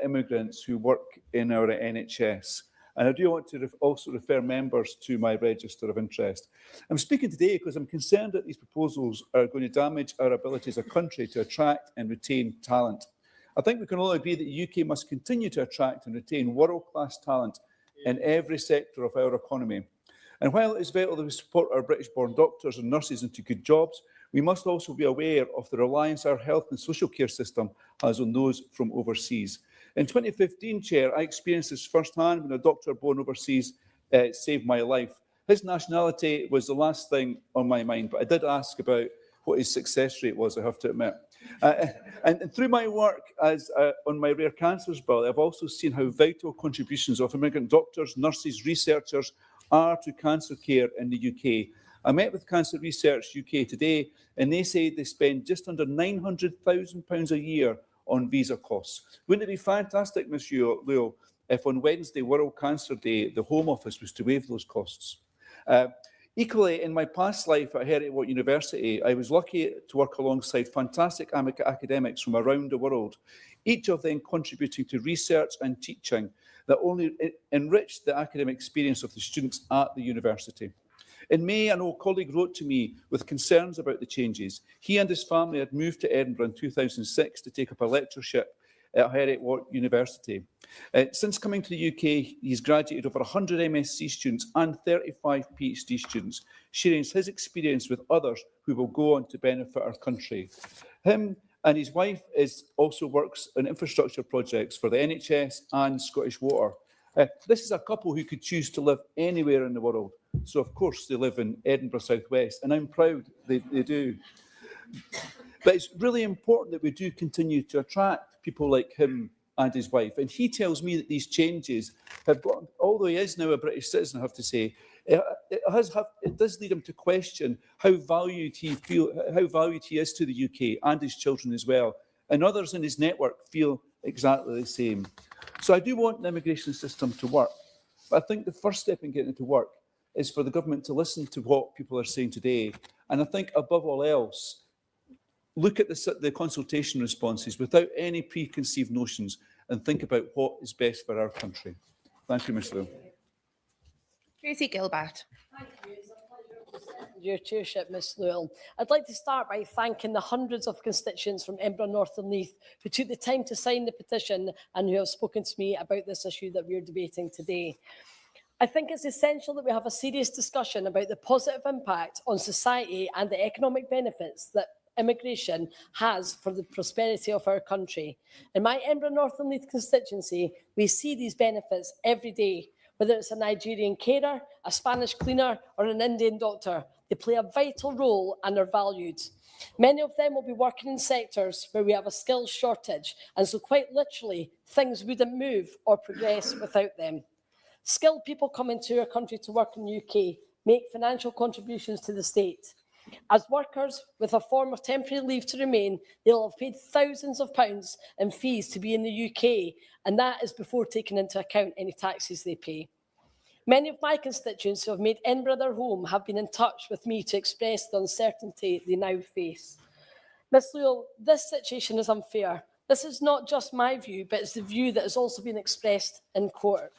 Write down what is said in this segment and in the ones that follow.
immigrants who work in our NHS. And I do want to also refer members to my register of interest. I'm speaking today because I'm concerned that these proposals are going to damage our ability as a country to attract and retain talent. I think we can all agree that the UK must continue to attract and retain world-class talent in every sector of our economy. And while it is vital that we support our British-born doctors and nurses into good jobs, we must also be aware of the reliance our health and social care system has on those from overseas. In 2015, Chair, I experienced this firsthand when a doctor born overseas saved my life. His nationality was the last thing on my mind, but I did ask about what his success rate was, I have to admit. And through my work on my rare cancers bill, I've also seen how vital contributions of immigrant doctors, nurses, researchers are to cancer care in the UK. I met with Cancer Research UK today, and they say they spend just under £900,000 a year on visa costs. Wouldn't it be fantastic, Monsieur Leo, if on Wednesday, World Cancer Day, the Home Office was to waive those costs? Equally, in my past life at Heriot University, I was lucky to work alongside fantastic academics from around the world, each of them contributing to research and teaching that only enriched the academic experience of the students at the university. In May, an old colleague wrote to me with concerns about the changes. He and his family had moved to Edinburgh in 2006 to take up a lectureship at Heriot University. Since coming to the UK, he's graduated over 100 MSc students and 35 PhD students, sharing his experience with others who will go on to benefit our country. Him and his wife also works on infrastructure projects for the NHS and Scottish Water. This is a couple who could choose to live anywhere in the world. So, of course, they live in Edinburgh South West, and I'm proud they do. But it's really important that we do continue to attract people like him and his wife. And he tells me that these changes have got, although he is now a British citizen, I have to say, it does lead him to question how valued he is to the UK and his children as well. And others in his network feel exactly the same. So I do want the immigration system to work. But I think the first step in getting it to work is for the government to listen to what people are saying today. And I think, above all else, look at the consultation responses without any preconceived notions and think about what is best for our country. Thank you, Mr. Leo. Tracy Gilbert. Thank you. It's a pleasure to your chairship, Ms Lewell. I'd like to start by thanking the hundreds of constituents from Edinburgh North and Leith who took the time to sign the petition and who have spoken to me about this issue that we're debating today. I think it's essential that we have a serious discussion about the positive impact on society and the economic benefits that immigration has for the prosperity of our country. In my Edinburgh North and Leith constituency, we see these benefits every day. Whether it's a Nigerian carer, a Spanish cleaner or an Indian doctor, they play a vital role and are valued. Many of them will be working in sectors where we have a skills shortage, and so quite literally, things wouldn't move or progress without them. Skilled people come into our country to work in the UK, make financial contributions to the state. As workers with a form of temporary leave to remain, they'll have paid thousands of pounds in fees to be in the UK, and that is before taking into account any taxes they pay. Many of my constituents who have made Edinburgh their home have been in touch with me to express the uncertainty they now face. Ms Lewell, this situation is unfair. This is not just my view, but it's the view that has also been expressed in court.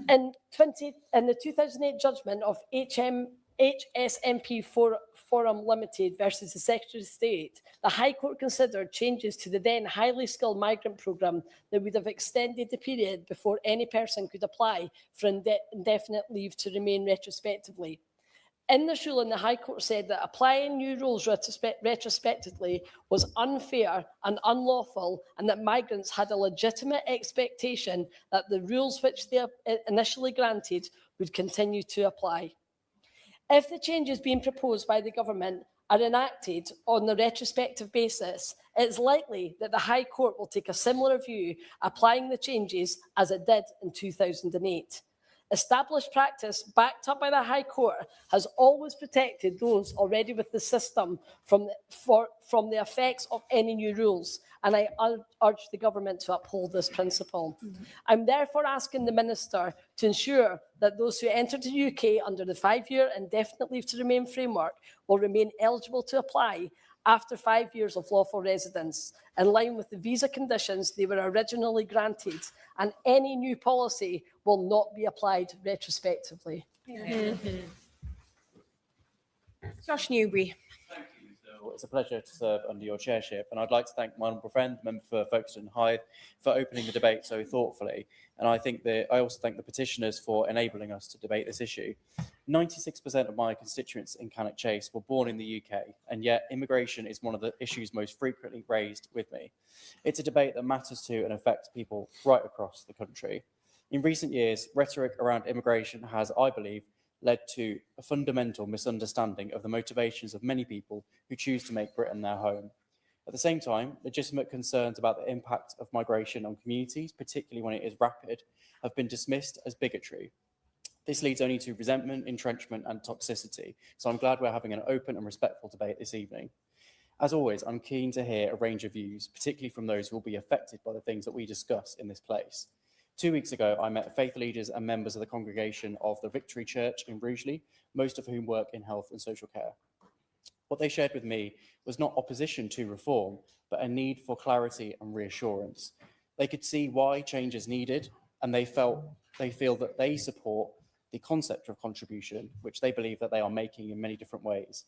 In the 2008 judgment of HSMP Forum Limited versus the Secretary of State, the High Court considered changes to the then highly skilled migrant programme that would have extended the period before any person could apply for indefinite leave to remain retrospectively. In this ruling, the High Court said that applying new rules retrospectively was unfair and unlawful, and that migrants had a legitimate expectation that the rules which they initially granted would continue to apply. If the changes being proposed by the government are enacted on a retrospective basis, it's likely that the High Court will take a similar view, applying the changes as it did in 2008. Established practice, backed up by the High Court, has always protected those already with the system from the effects of any new rules, and I urge the government to uphold this principle. I'm therefore asking the Minister to ensure that those who enter the UK under the 5-year indefinite leave to remain framework will remain eligible to apply, after 5 years of lawful residence, in line with the visa conditions they were originally granted, and any new policy will not be applied retrospectively. Josh Newbury. Thank you, Phil. It's a pleasure to serve under your chairship, and I'd like to thank my honourable friend, Member for Folkestone Hythe, for opening the debate so thoughtfully. And I also thank the petitioners for enabling us to debate this issue. 96% of my constituents in Cannock Chase were born in the UK, and yet immigration is one of the issues most frequently raised with me. It's a debate that matters to and affects people right across the country. In recent years, rhetoric around immigration has, I believe, led to a fundamental misunderstanding of the motivations of many people who choose to make Britain their home. At the same time, legitimate concerns about the impact of migration on communities, particularly when it is rapid, have been dismissed as bigotry. This leads only to resentment, entrenchment and toxicity. So I'm glad we're having an open and respectful debate this evening. As always, I'm keen to hear a range of views, particularly from those who will be affected by the things that we discuss in this place. 2 weeks ago, I met faith leaders and members of the congregation of the Victory Church in Rugeley, most of whom work in health and social care. What they shared with me was not opposition to reform, but a need for clarity and reassurance. They could see why change is needed, and they feel that they support the concept of contribution, which they believe that they are making in many different ways.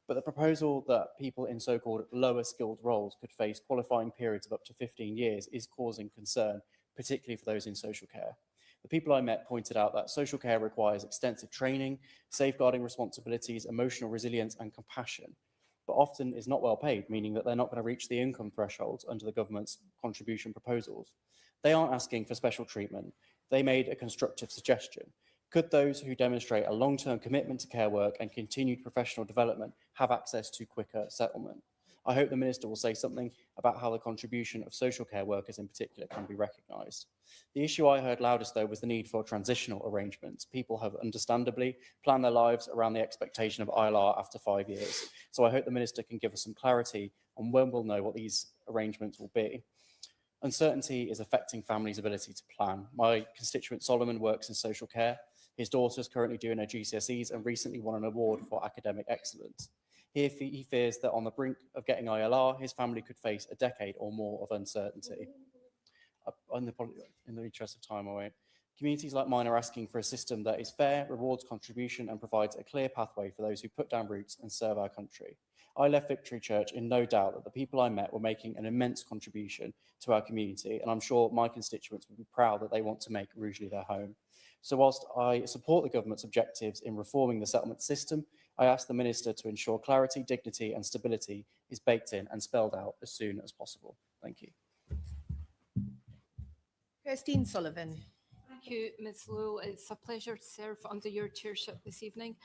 But the proposal that people in so-called lower skilled roles could face qualifying periods of up to 15 years is causing concern, particularly for those in social care. The people I met pointed out that social care requires extensive training, safeguarding responsibilities, emotional resilience and compassion, but often is not well paid, meaning that they're not going to reach the income thresholds under the government's contribution proposals. They aren't asking for special treatment. They made a constructive suggestion. Could those who demonstrate a long-term commitment to care work and continued professional development have access to quicker settlement? I hope the Minister will say something about how the contribution of social care workers in particular can be recognised. The issue I heard loudest, though, was the need for transitional arrangements. People have understandably planned their lives around the expectation of ILR after 5 years. So I hope the Minister can give us some clarity on when we'll know what these arrangements will be. Uncertainty is affecting families' ability to plan. My constituent Solomon works in social care. His daughter is currently doing her GCSEs and recently won an award for academic excellence. He fears that on the brink of getting ILR, his family could face a decade or more of uncertainty. In the interest of time, I won't. Communities like mine are asking for a system that is fair, rewards contribution and provides a clear pathway for those who put down roots and serve our country. I left Victory Church in no doubt that the people I met were making an immense contribution to our community, and I'm sure my constituents would be proud that they want to make Rugeley their home. So whilst I support the government's objectives in reforming the settlement system, I ask the Minister to ensure clarity, dignity and stability is baked in and spelled out as soon as possible. Thank you. Christine Sullivan. Thank you, Ms Lowe. It's a pleasure to serve under your chairship this evening.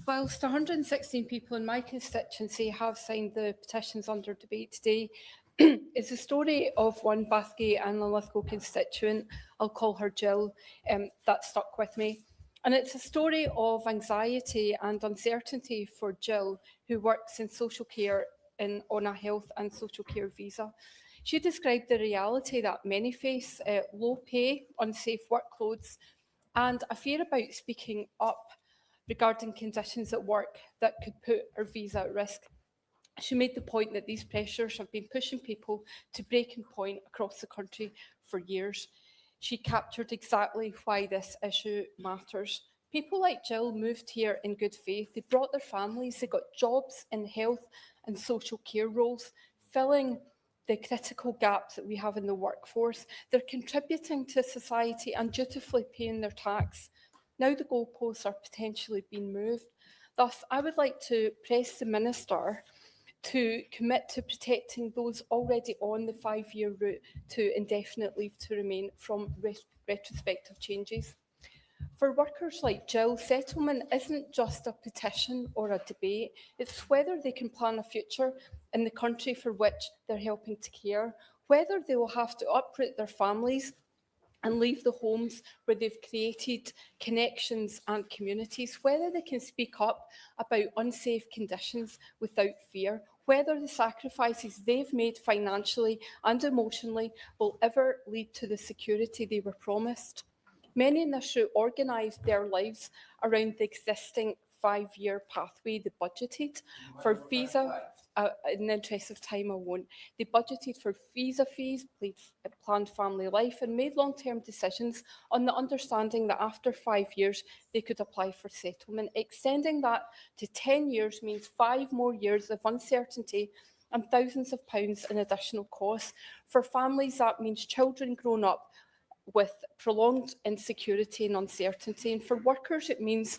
Whilst 116 people in my constituency have signed the petitions under debate today, it's the story of one Bathgate and Linlithgow constituent, I'll call her Jill, that stuck with me. And it's a story of anxiety and uncertainty for Jill, who works in social care on a health and social care visa. She described the reality that many face, low pay, unsafe workloads, and a fear about speaking up regarding conditions at work that could put her visa at risk. She made the point that these pressures have been pushing people to breaking point across the country for years. She captured exactly why this issue matters. People like Jill moved here in good faith. They brought their families, they got jobs in health and social care roles, filling the critical gaps that we have in the workforce. They're contributing to society and dutifully paying their tax. Now the goalposts are potentially being moved. Thus, I would like to press the Minister to commit to protecting those already on the 5-year route to indefinite leave to remain from retrospective changes. For workers like Jill, settlement isn't just a petition or a debate. It's whether they can plan a future in the country for which they're helping to care, whether they will have to uproot their families and leave the homes where they've created connections and communities, whether they can speak up about unsafe conditions without fear, whether the sacrifices they've made financially and emotionally will ever lead to the security they were promised. Many in this route organised their lives around the existing 5-year pathway they budgeted for visa. in the interest of time, I won't. They budgeted for visa fees, planned family life, and made long-term decisions on the understanding that after 5 years, they could apply for settlement. Extending that to 10 years means 5 more years of uncertainty and thousands of pounds in additional costs. For families, that means children grown up with prolonged insecurity and uncertainty. And for workers, it means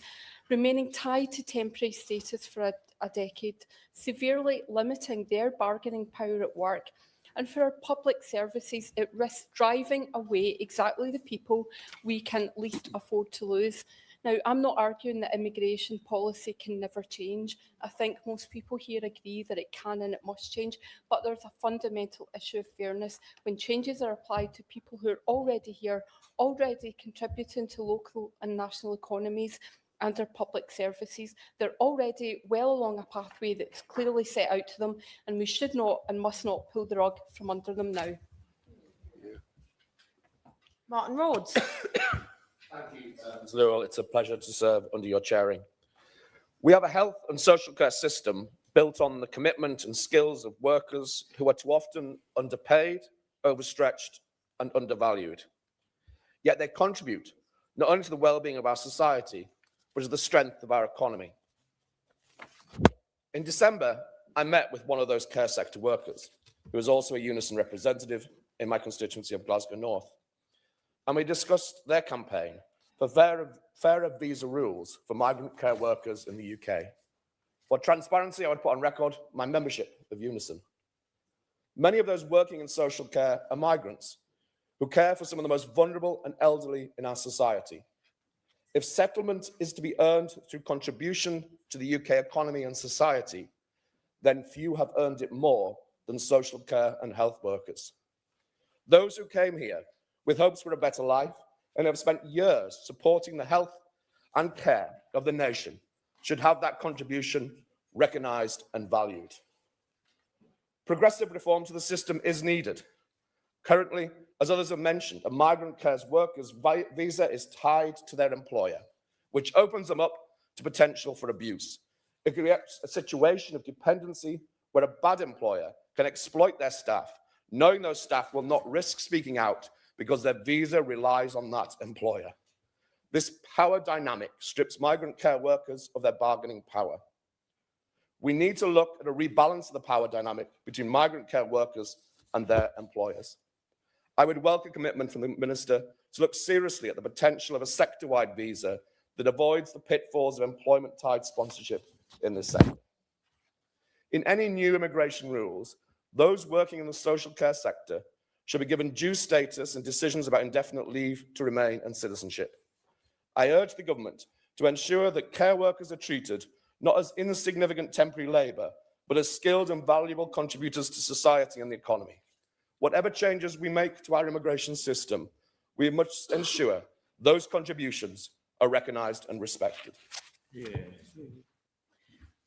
remaining tied to temporary status for a decade, severely limiting their bargaining power at work. And for our public services, it risks driving away exactly the people we can least afford to lose. Now, I'm not arguing that immigration policy can never change. I think most people here agree that it can and it must change, but there's a fundamental issue of fairness when changes are applied to people who are already here, already contributing to local and national economies and our public services. They're already well along a pathway that's clearly set out to them, and we should not and must not pull the rug from under them now. Martin Rhodes. Thank you, Ms. Lewell. It's a pleasure to serve under your chairing. We have a health and social care system built on the commitment and skills of workers who are too often underpaid, overstretched, and undervalued. Yet they contribute not only to the well-being of our society, but to the strength of our economy. In December, I met with one of those care sector workers, who is also a Unison representative in my constituency of Glasgow North. And we discussed their campaign for fairer visa rules for migrant care workers in the UK. For transparency, I would put on record my membership of Unison. Many of those working in social care are migrants who care for some of the most vulnerable and elderly in our society. If settlement is to be earned through contribution to the UK economy and society, then few have earned it more than social care and health workers. Those who came here with hopes for a better life and have spent years supporting the health and care of the nation should have that contribution recognised and valued. Progressive reform to the system is needed. Currently, as others have mentioned, a migrant care worker's visa is tied to their employer, which opens them up to potential for abuse. It creates a situation of dependency where a bad employer can exploit their staff, knowing those staff will not risk speaking out because their visa relies on that employer. This power dynamic strips migrant care workers of their bargaining power. We need to look at a rebalance of the power dynamic between migrant care workers and their employers. I would welcome commitment from the Minister to look seriously at the potential of a sector-wide visa that avoids the pitfalls of employment-tied sponsorship in this sector. In any new immigration rules, those working in the social care sector should be given due status in decisions about indefinite leave to remain and citizenship. I urge the government to ensure that care workers are treated not as insignificant temporary labour, but as skilled and valuable contributors to society and the economy. Whatever changes we make to our immigration system, we must ensure those contributions are recognised and respected.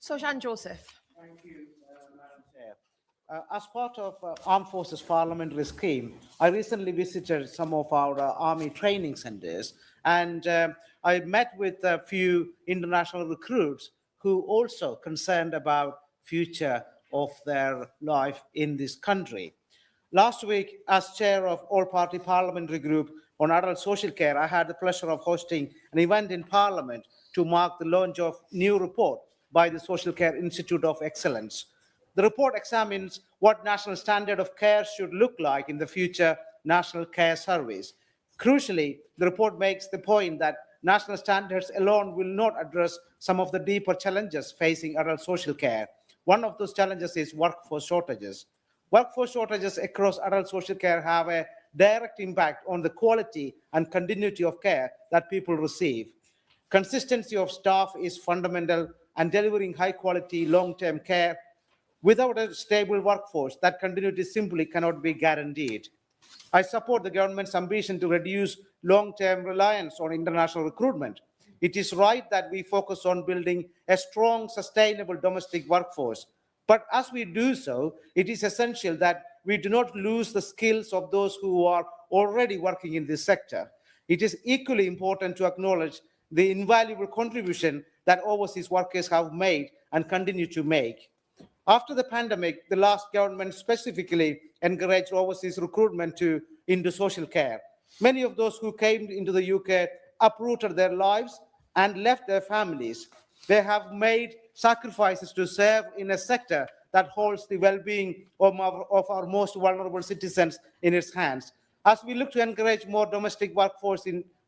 Sojan Joseph. Thank you, Madam Chair. As part of Armed Forces Parliamentary Scheme, I recently visited some of our Army training centres, and I met with a few international recruits who also concerned about future of their life in this country. Last week, as chair of All-Party Parliamentary Group on Adult Social Care, I had the pleasure of hosting an event in Parliament to mark the launch of new report by the Social Care Institute of Excellence. The report examines what national standard of care should look like in the future National Care Service. Crucially, the report makes the point that national standards alone will not address some of the deeper challenges facing adult social care. One of those challenges is workforce shortages. Workforce shortages across adult social care have a direct impact on the quality and continuity of care that people receive. Consistency of staff is fundamental, and delivering high-quality long-term care without a stable workforce, that continuity simply cannot be guaranteed. I support the government's ambition to reduce long-term reliance on international recruitment. It is right that we focus on building a strong, sustainable domestic workforce. But as we do so, it is essential that we do not lose the skills of those who are already working in this sector. It is equally important to acknowledge the invaluable contribution that overseas workers have made and continue to make. After the pandemic, the last government specifically encouraged overseas recruitment into social care. Many of those who came into the UK uprooted their lives and left their families. They have made sacrifices to serve in a sector that holds the well-being of our most vulnerable citizens in its hands. As we look to encourage more domestic workforce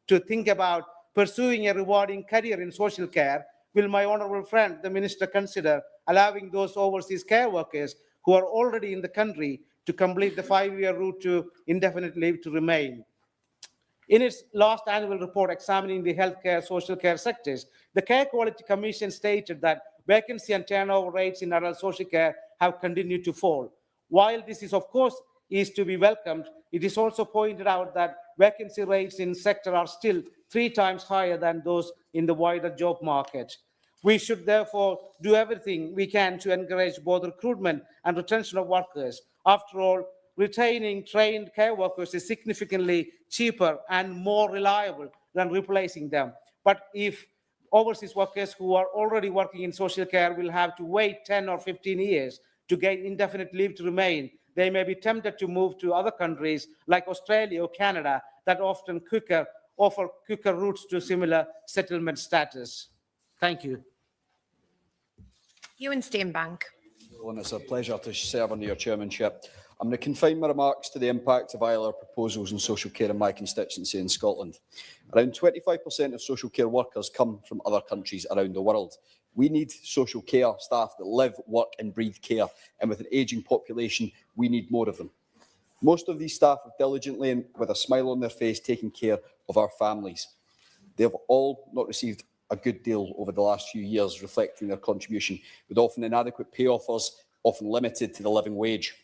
to think about pursuing a rewarding career in social care, will my honourable friend, the Minister, consider allowing those overseas care workers who are already in the country to complete the 5-year route to indefinite leave to remain? In its last annual report examining the healthcare, social care sectors, the Care Quality Commission stated that vacancy and turnover rates in adult social care have continued to fall. While this is, of course, to be welcomed, it is also pointed out that vacancy rates in the sector are still 3 times higher than those in the wider job market. We should therefore do everything we can to encourage both recruitment and retention of workers. After all, retaining trained care workers is significantly cheaper and more reliable than replacing them. But if overseas workers who are already working in social care will have to wait 10 or 15 years to gain indefinite leave to remain, they may be tempted to move to other countries like Australia or Canada that offer quicker routes to similar settlement status. Thank you. Ewan Steenbank. And it's a pleasure to serve under your chairmanship. I'm going to confine my remarks to the impact of ILR proposals on social care in my constituency in Scotland. Around 25% of social care workers come from other countries around the world. We need social care staff that live, work and breathe care, and with an ageing population, we need more of them. Most of these staff have diligently and with a smile on their face taken care of our families. They have all not received a good deal over the last few years, reflecting their contribution, with often inadequate pay offers, often limited to the living wage.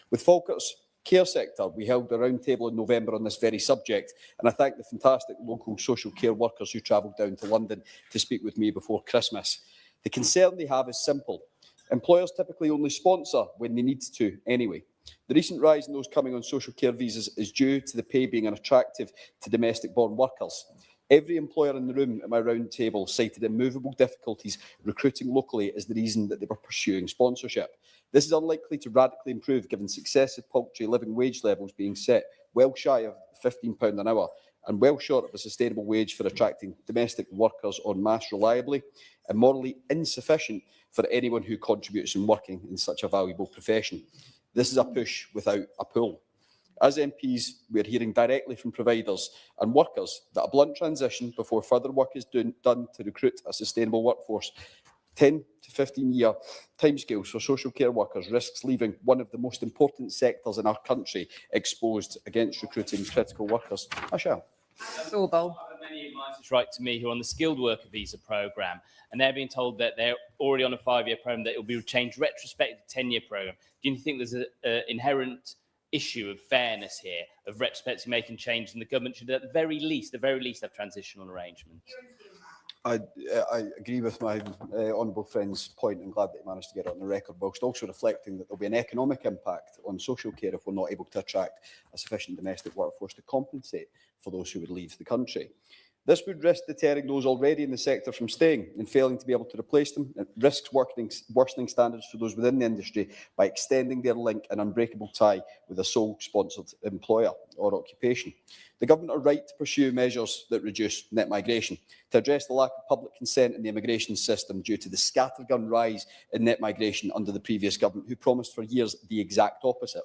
With Falkirk's care sector, we held a roundtable in November on this very subject, and I thank the fantastic local social care workers who travelled down to London to speak with me before Christmas. The concern they have is simple. Employers typically only sponsor when they need to anyway. The recent rise in those coming on social care visas is due to the pay being unattractive to domestic-born workers. Every employer in the room at my round table cited immovable difficulties recruiting locally as the reason that they were pursuing sponsorship. This is unlikely to radically improve given successive paltry living wage levels being set well shy of £15 an hour and well short of a sustainable wage for attracting domestic workers en masse reliably, and morally insufficient for anyone who contributes in working in such a valuable profession. This is a push without a pull. As MPs, we are hearing directly from providers and workers that a blunt transition before further work is done to recruit a sustainable workforce, 10 to 15-year timescales for social care workers risks leaving one of the most important sectors in our country exposed against recruiting critical workers. I shall. Thorble. Many of mine write to me who are on the skilled worker visa programme, and they're being told that they're already on a 5-year programme, that it will be changed retrospective to 10-year programme. Do you think there's an inherent issue of fairness here, of retrospectively making changes, and the government should at the very least have transitional arrangements? I agree with my honourable friend's point, and glad that he managed to get it on the record, whilst also reflecting that there will be an economic impact on social care if we're not able to attract a sufficient domestic workforce to compensate for those who would leave the country. This would risk deterring those already in the sector from staying and failing to be able to replace them. It risks worsening standards for those within the industry by extending their link and unbreakable tie with a sole sponsored employer or occupation. The government are right to pursue measures that reduce net migration, to address the lack of public consent in the immigration system due to the scattergun rise in net migration under the previous government, who promised for years the exact opposite.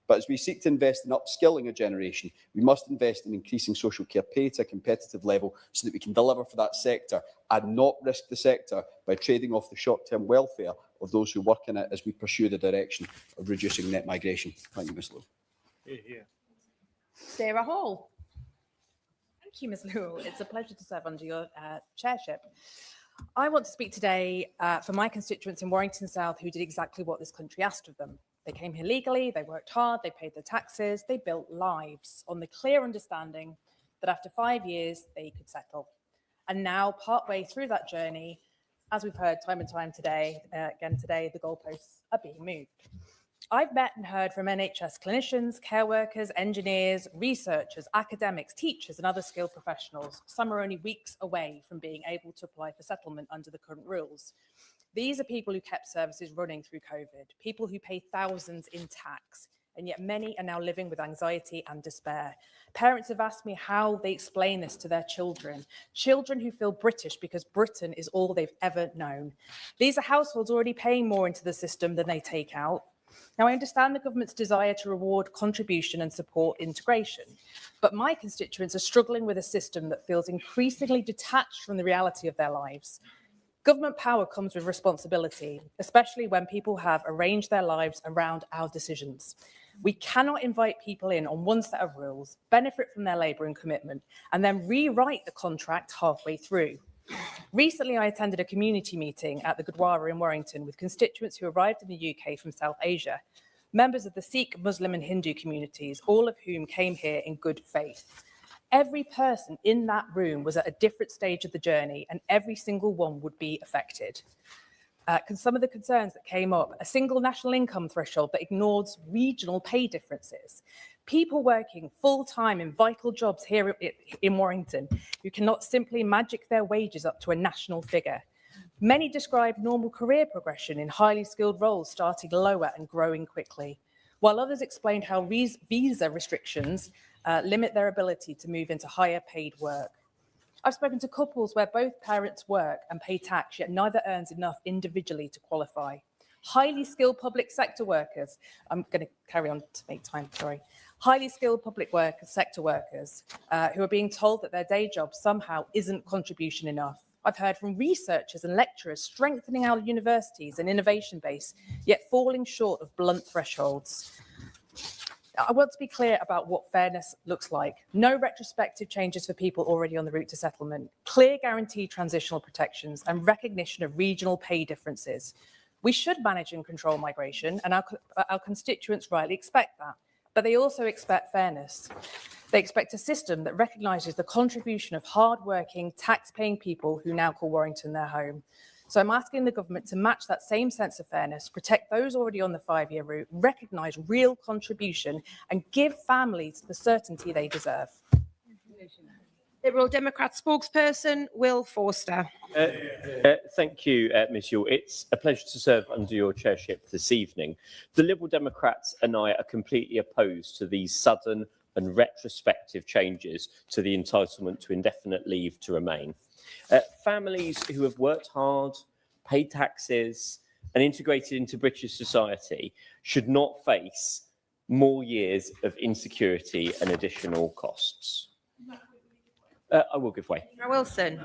But as we seek to invest in upskilling a generation, we must invest in increasing social care pay to a competitive level so that we can deliver for that sector and not risk the sector by trading off the short-term welfare of those who work in it as we pursue the direction of reducing net migration. Thank you, Ms Lowe. Sarah Hall. Thank you, Ms Lowe. It's a pleasure to serve under your chairship. I want to speak today for my constituents in Warrington South who did exactly what this country asked of them. They came here legally, they worked hard, they paid their taxes, they built lives on the clear understanding that after 5 years they could settle. And now, partway through that journey, as we've heard time and time today, again today, the goalposts are being moved. I've met and heard from NHS clinicians, care workers, engineers, researchers, academics, teachers and other skilled professionals. Some are only weeks away from being able to apply for settlement under the current rules. These are people who kept services running through COVID, people who pay thousands in tax, and yet many are now living with anxiety and despair. Parents have asked me how they explain this to their children, children who feel British because Britain is all they've ever known. These are households already paying more into the system than they take out. Now, I understand the government's desire to reward contribution and support integration, but my constituents are struggling with a system that feels increasingly detached from the reality of their lives. Government power comes with responsibility, especially when people have arranged their lives around our decisions. We cannot invite people in on one set of rules, benefit from their labour and commitment, and then rewrite the contract halfway through. Recently, I attended a community meeting at the Gurdwara in Warrington with constituents who arrived in the UK from South Asia, members of the Sikh, Muslim and Hindu communities, all of whom came here in good faith. Every person in that room was at a different stage of the journey, and every single one would be affected. Some of the concerns that came up, a single national income threshold that ignores regional pay differences, people working full-time in vital jobs here in Warrington who cannot simply magic their wages up to a national figure. Many describe normal career progression in highly skilled roles starting lower and growing quickly, while others explained how visa restrictions limit their ability to move into higher paid work. I've spoken to couples where both parents work and pay tax, yet neither earns enough individually to qualify. Highly skilled public sector workers, I'm going to carry on to make time, sorry. Highly skilled sector workers who are being told that their day job somehow isn't contribution enough. I've heard from researchers and lecturers strengthening our universities and innovation base, yet falling short of blunt thresholds. I want to be clear about what fairness looks like. No retrospective changes for people already on the route to settlement, clear guaranteed transitional protections and recognition of regional pay differences. We should manage and control migration, and our constituents rightly expect that, but they also expect fairness. They expect a system that recognises the contribution of hard-working, tax-paying people who now call Warrington their home. So I'm asking the government to match that same sense of fairness, protect those already on the 5-year route, recognise real contribution and give families the certainty they deserve. Liberal Democrat spokesperson, Will Forster. Thank you, Ms Yule. It's a pleasure to serve under your chairship this evening. The Liberal Democrats and I are completely opposed to these sudden and retrospective changes to the entitlement to indefinite leave to remain. Families who have worked hard, paid taxes and integrated into British society should not face more years of insecurity and additional costs. I will give way. Wilson.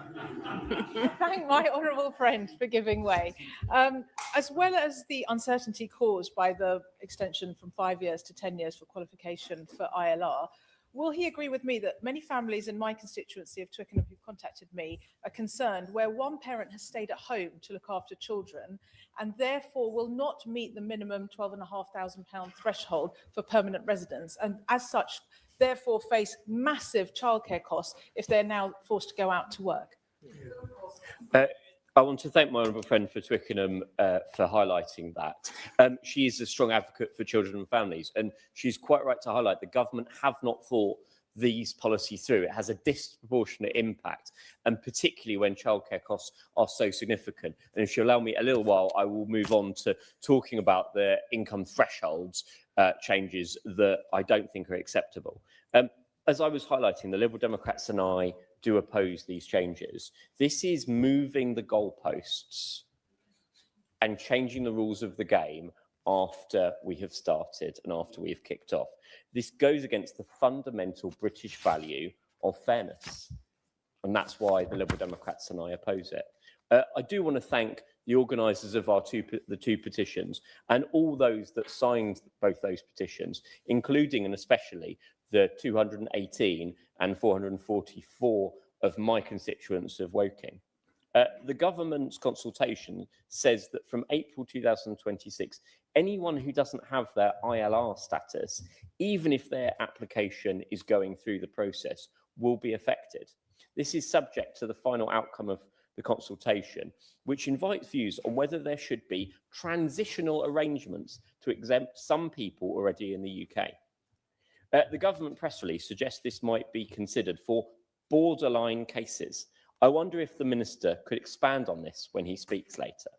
Thank my honourable friend for giving way. As well as the uncertainty caused by the extension from 5 years to 10 years for qualification for ILR, will he agree with me that many families in my constituency of Twickenham who've contacted me are concerned where one parent has stayed at home to look after children and therefore will not meet the minimum £12,500 threshold for permanent residence, and as such therefore face massive childcare costs if they're now forced to go out to work? I want to thank my honourable friend for Twickenham for highlighting that. She is a strong advocate for children and families, and she's quite right to highlight the government have not thought these policies through. It has a disproportionate impact, and particularly when childcare costs are so significant. And if you allow me a little while, I will move on to talking about the income thresholds changes that I don't think are acceptable. As I was highlighting, the Liberal Democrats and I do oppose these changes. This is moving the goalposts and changing the rules of the game after we have started and after we have kicked off. This goes against the fundamental British value of fairness. And that's why the Liberal Democrats and I oppose it. I do want to thank the organisers of the two petitions and all those that signed both those petitions, including and especially the 218 and 444 of my constituents of Woking. The government's consultation says that from April 2026, anyone who doesn't have their ILR status, even if their application is going through the process, will be affected. This is subject to the final outcome of the consultation, which invites views on whether there should be transitional arrangements to exempt some people already in the UK. The government press release suggests this might be considered for borderline cases. I wonder if the minister could expand on this when he speaks later.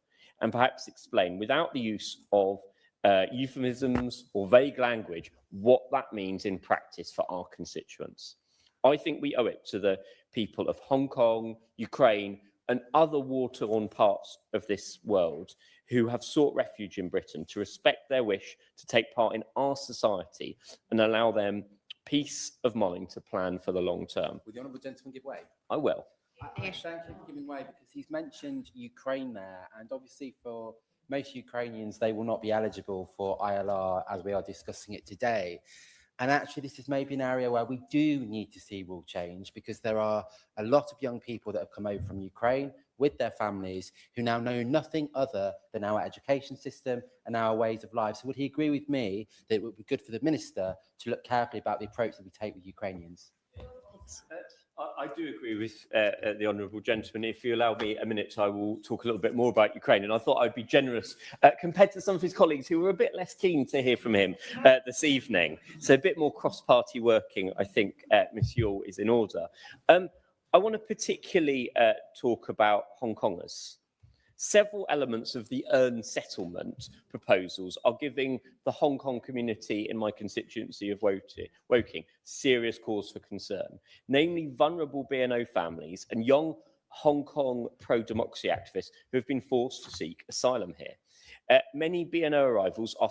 and perhaps explain, without the use of euphemisms or vague language, what that means in practice for our constituents. I think we owe it to the people of Hong Kong, Ukraine, and other war-torn parts of this world who have sought refuge in Britain to respect their wish to take part in our society and allow them peace of mind to plan for the long term. Will the honourable gentleman give way? I will. I thank him for giving way because he's mentioned Ukraine there, and obviously for most Ukrainians, they will not be eligible for ILR as we are discussing it today. And actually, this is maybe an area where we do need to see rule change because there are a lot of young people that have come over from Ukraine with their families who now know nothing other than our education system and our ways of life. So would he agree with me that it would be good for the minister to look carefully about the approach that we take with Ukrainians? I do agree with the honourable gentleman. If you allow me a minute, I will talk a little bit more about Ukraine. And I thought I'd be generous compared to some of his colleagues who were a bit less keen to hear from him this evening. So a bit more cross-party working, I think, Ms Yule, is in order. I want to particularly talk about Hong Kongers. Several elements of the earned settlement proposals are giving the Hong Kong community in my constituency of Woking serious cause for concern, namely vulnerable BNO families and young Hong Kong pro-democracy activists who have been forced to seek asylum here. Many BNO arrivals are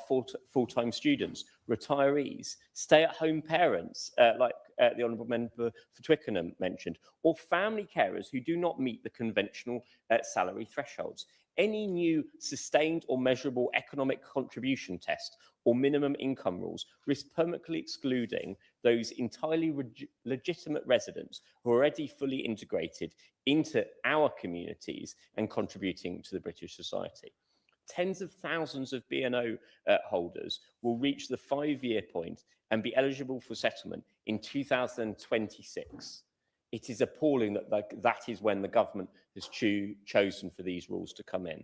full-time students, retirees, stay-at-home parents, like the Honourable Member for Twickenham mentioned, or family carers who do not meet the conventional salary thresholds. Any new sustained or measurable economic contribution test or minimum income rules risk permanently excluding those entirely legitimate residents who are already fully integrated into our communities and contributing to the British society. Tens of thousands of BNO holders will reach the 5-year point and be eligible for settlement in 2026. It is appalling that that is when the government has chosen for these rules to come in.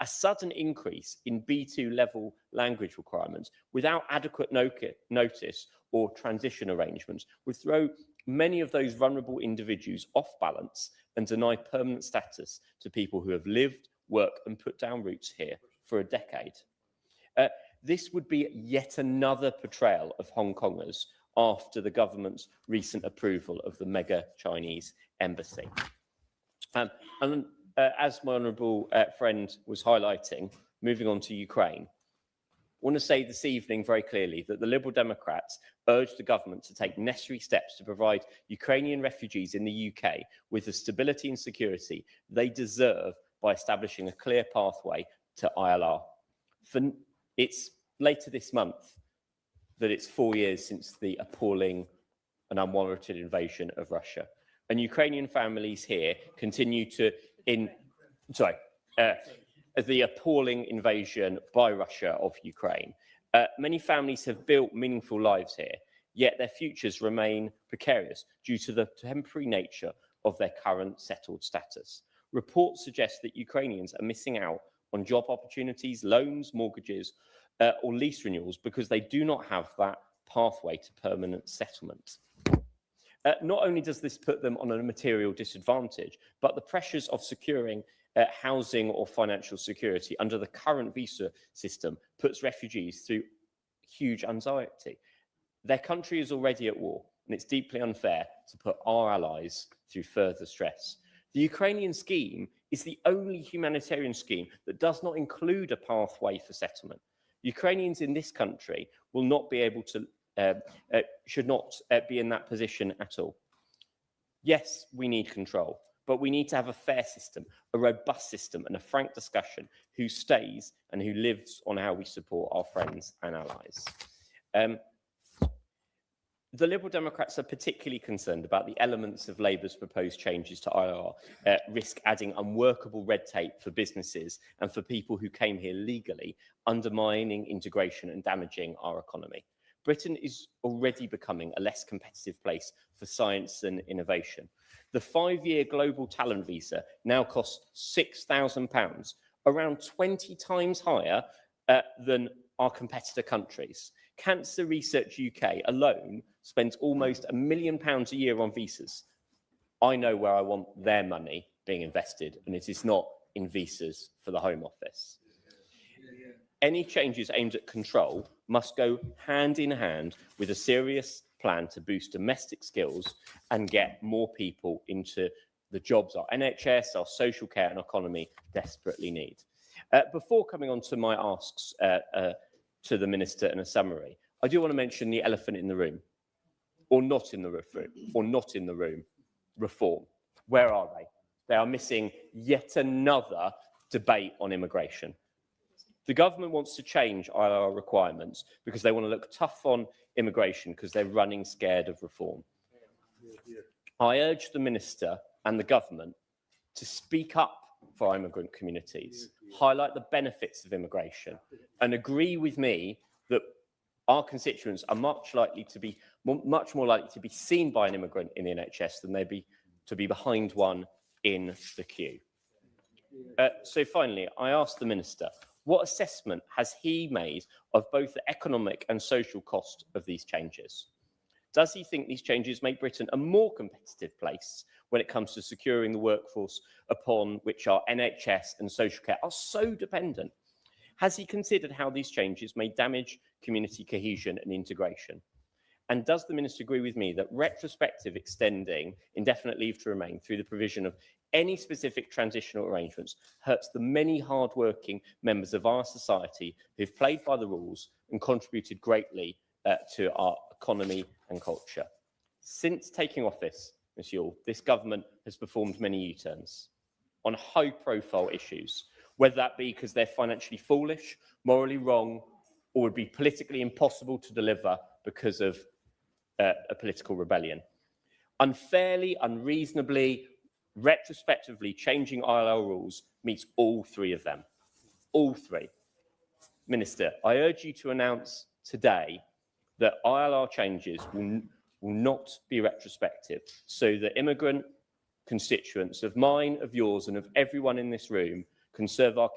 A sudden increase in B2 level language requirements without adequate notice or transition arrangements would throw many of those vulnerable individuals off balance and deny permanent status to people who have lived, worked and put down roots here for a decade. This would be yet another portrayal of Hong Kongers after the government's recent approval of the mega Chinese embassy. As my honourable friend was highlighting, moving on to Ukraine, I want to say this evening very clearly that the Liberal Democrats urge the government to take necessary steps to provide Ukrainian refugees in the UK with the stability and security they deserve by establishing a clear pathway to ILR. It's later this month that it's 4 years since the appalling and unwarranted invasion of Russia. And Ukrainian families here continue to, the appalling invasion by Russia of Ukraine. Many families have built meaningful lives here, yet their futures remain precarious due to the temporary nature of their current settled status. Reports suggest that Ukrainians are missing out on job opportunities, loans, mortgages, or lease renewals because they do not have that pathway to permanent settlement. Not only does this put them on a material disadvantage, but the pressures of securing housing or financial security under the current visa system puts refugees through huge anxiety. Their country is already at war, and it's deeply unfair to put our allies through further stress. The Ukrainian scheme is the only humanitarian scheme that does not include a pathway for settlement. Ukrainians in this country will not be able to, should not be in that position at all. Yes, we need control, but we need to have a fair system, a robust system, and a frank discussion who stays and who lives on how we support our friends and allies. The Liberal Democrats are particularly concerned about the elements of Labour's proposed changes to ILR risk adding unworkable red tape for businesses and for people who came here legally, undermining integration and damaging our economy. Britain is already becoming a less competitive place for science and innovation. The 5-year global talent visa now costs £6,000, around 20 times higher than our competitor countries. Cancer Research UK alone spends almost £1 million a year on visas. I know where I want their money being invested, and it is not in visas for the Home Office. Any changes aimed at control must go hand in hand with a serious plan to boost domestic skills and get more people into the jobs our NHS, our social care and economy desperately need. Before coming on to my asks to the Minister in a summary, I do want to mention the elephant in the room, or not in the room, reform. Where are they? They are missing yet another debate on immigration. The government wants to change ILR requirements because they want to look tough on immigration because they're running scared of reform. I urge the Minister and the government to speak up for our immigrant communities, highlight the benefits of immigration, and agree with me that our constituents are much more likely to be seen by an immigrant in the NHS than to be behind one in the queue. So finally, I ask the Minister, what assessment has he made of both the economic and social cost of these changes? Does he think these changes make Britain a more competitive place when it comes to securing the workforce upon which our NHS and social care are so dependent? Has he considered how these changes may damage community cohesion and integration? And does the Minister agree with me that retrospective extending indefinite leave to remain through the provision of any specific transitional arrangements hurts the many hard-working members of our society who've played by the rules and contributed greatly to our economy and culture? Since taking office, Ms Ewell, this government has performed many U-turns on high-profile issues, whether that be because they're financially foolish, morally wrong, or would be politically impossible to deliver because of a political rebellion. Unfairly, unreasonably, retrospectively changing ILR rules meets all three of them. All three. Minister, I urge you to announce today that ILR changes will not be retrospective, so that immigrant constituents of mine, of yours, and of everyone in this room can serve our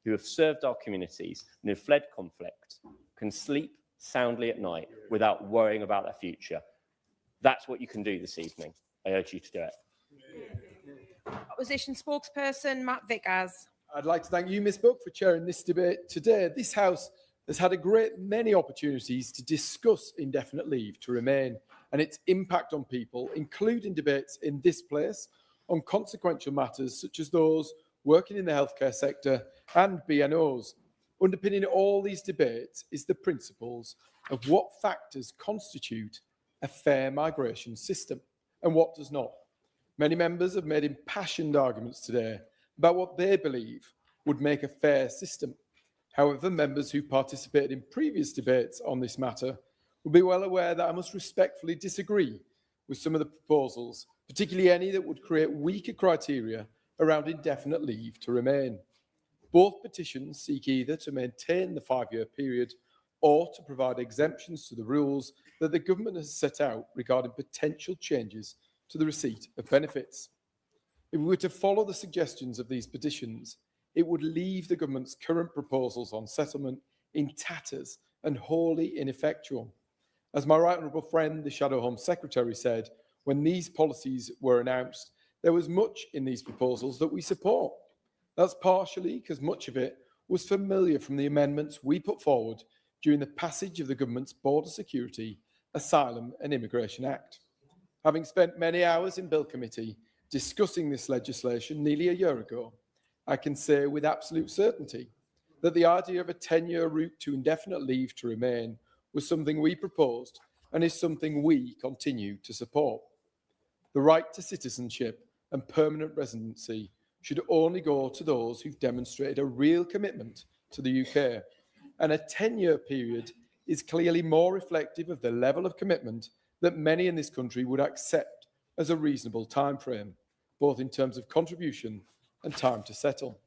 who have served our communities and have fled conflict, can sleep soundly at night without worrying about their future. That's what you can do this evening. I urge you to do it. Opposition spokesperson Matt Vickers. I'd like to thank you, Ms Buck, for chairing this debate today. This House has had a great many opportunities to discuss indefinite leave to remain and its impact on people, including debates in this place on consequential matters such as those working in the healthcare sector and BNOs. Underpinning all these debates is the principles of what factors constitute a fair migration system and what does not. Many members have made impassioned arguments today about what they believe would make a fair system. However, members who participated in previous debates on this matter will be well aware that I must respectfully disagree with some of the proposals, particularly any that would create weaker criteria around indefinite leave to remain. Both petitions seek either to maintain the 5-year period or to provide exemptions to the rules that the government has set out regarding potential changes to the receipt of benefits. If we were to follow the suggestions of these petitions, it would leave the government's current proposals on settlement in tatters and wholly ineffectual. As my right honourable friend, the Shadow Home Secretary, said, when these policies were announced, there was much in these proposals that we support. That's partially because much of it was familiar from the amendments we put forward during the passage of the government's Border Security, Asylum and Immigration Act. Having spent many hours in Bill Committee discussing this legislation nearly a year ago, I can say with absolute certainty that the idea of a 10-year route to indefinite leave to remain was something we proposed and is something we continue to support. The right to citizenship and permanent residency should only go to those who've demonstrated a real commitment to the UK, and a 10-year period is clearly more reflective of the level of commitment that many in this country would accept as a reasonable time frame, both in terms of contribution and time to settle.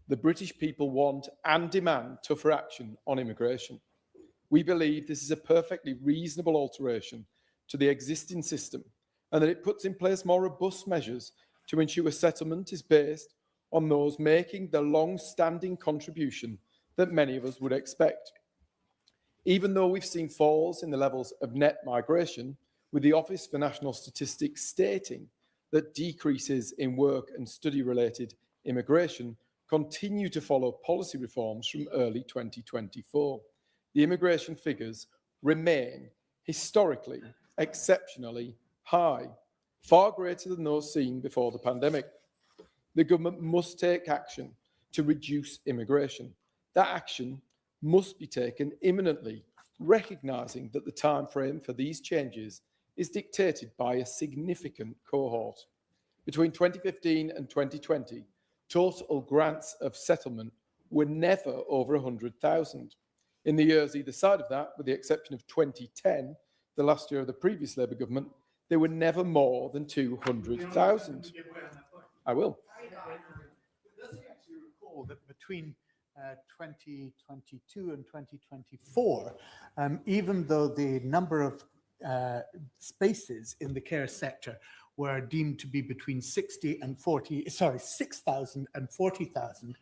The British people want and demand tougher action on immigration. We believe this is a perfectly reasonable alteration to the existing system and that it puts in place more robust measures to ensure settlement is based on those making the long-standing contribution that many of us would expect. Even though we've seen falls in the levels of net migration, with the Office for National Statistics stating that decreases in work and study-related immigration continue to follow policy reforms from early 2024. The immigration figures remain historically exceptionally high, far greater than those seen before the pandemic. The government must take action to reduce immigration. That action must be taken imminently, recognising that the time frame for these changes is dictated by a significant cohort. Between 2015 and 2020, total grants of settlement were never over 100,000. In the years either side of that, with the exception of 2010, the last year of the previous Labour government, they were never more than 200,000. I will. Does he actually recall that between 2022 and 2024, even though the number of spaces in the care sector were deemed to be between 6,000 and 40,000,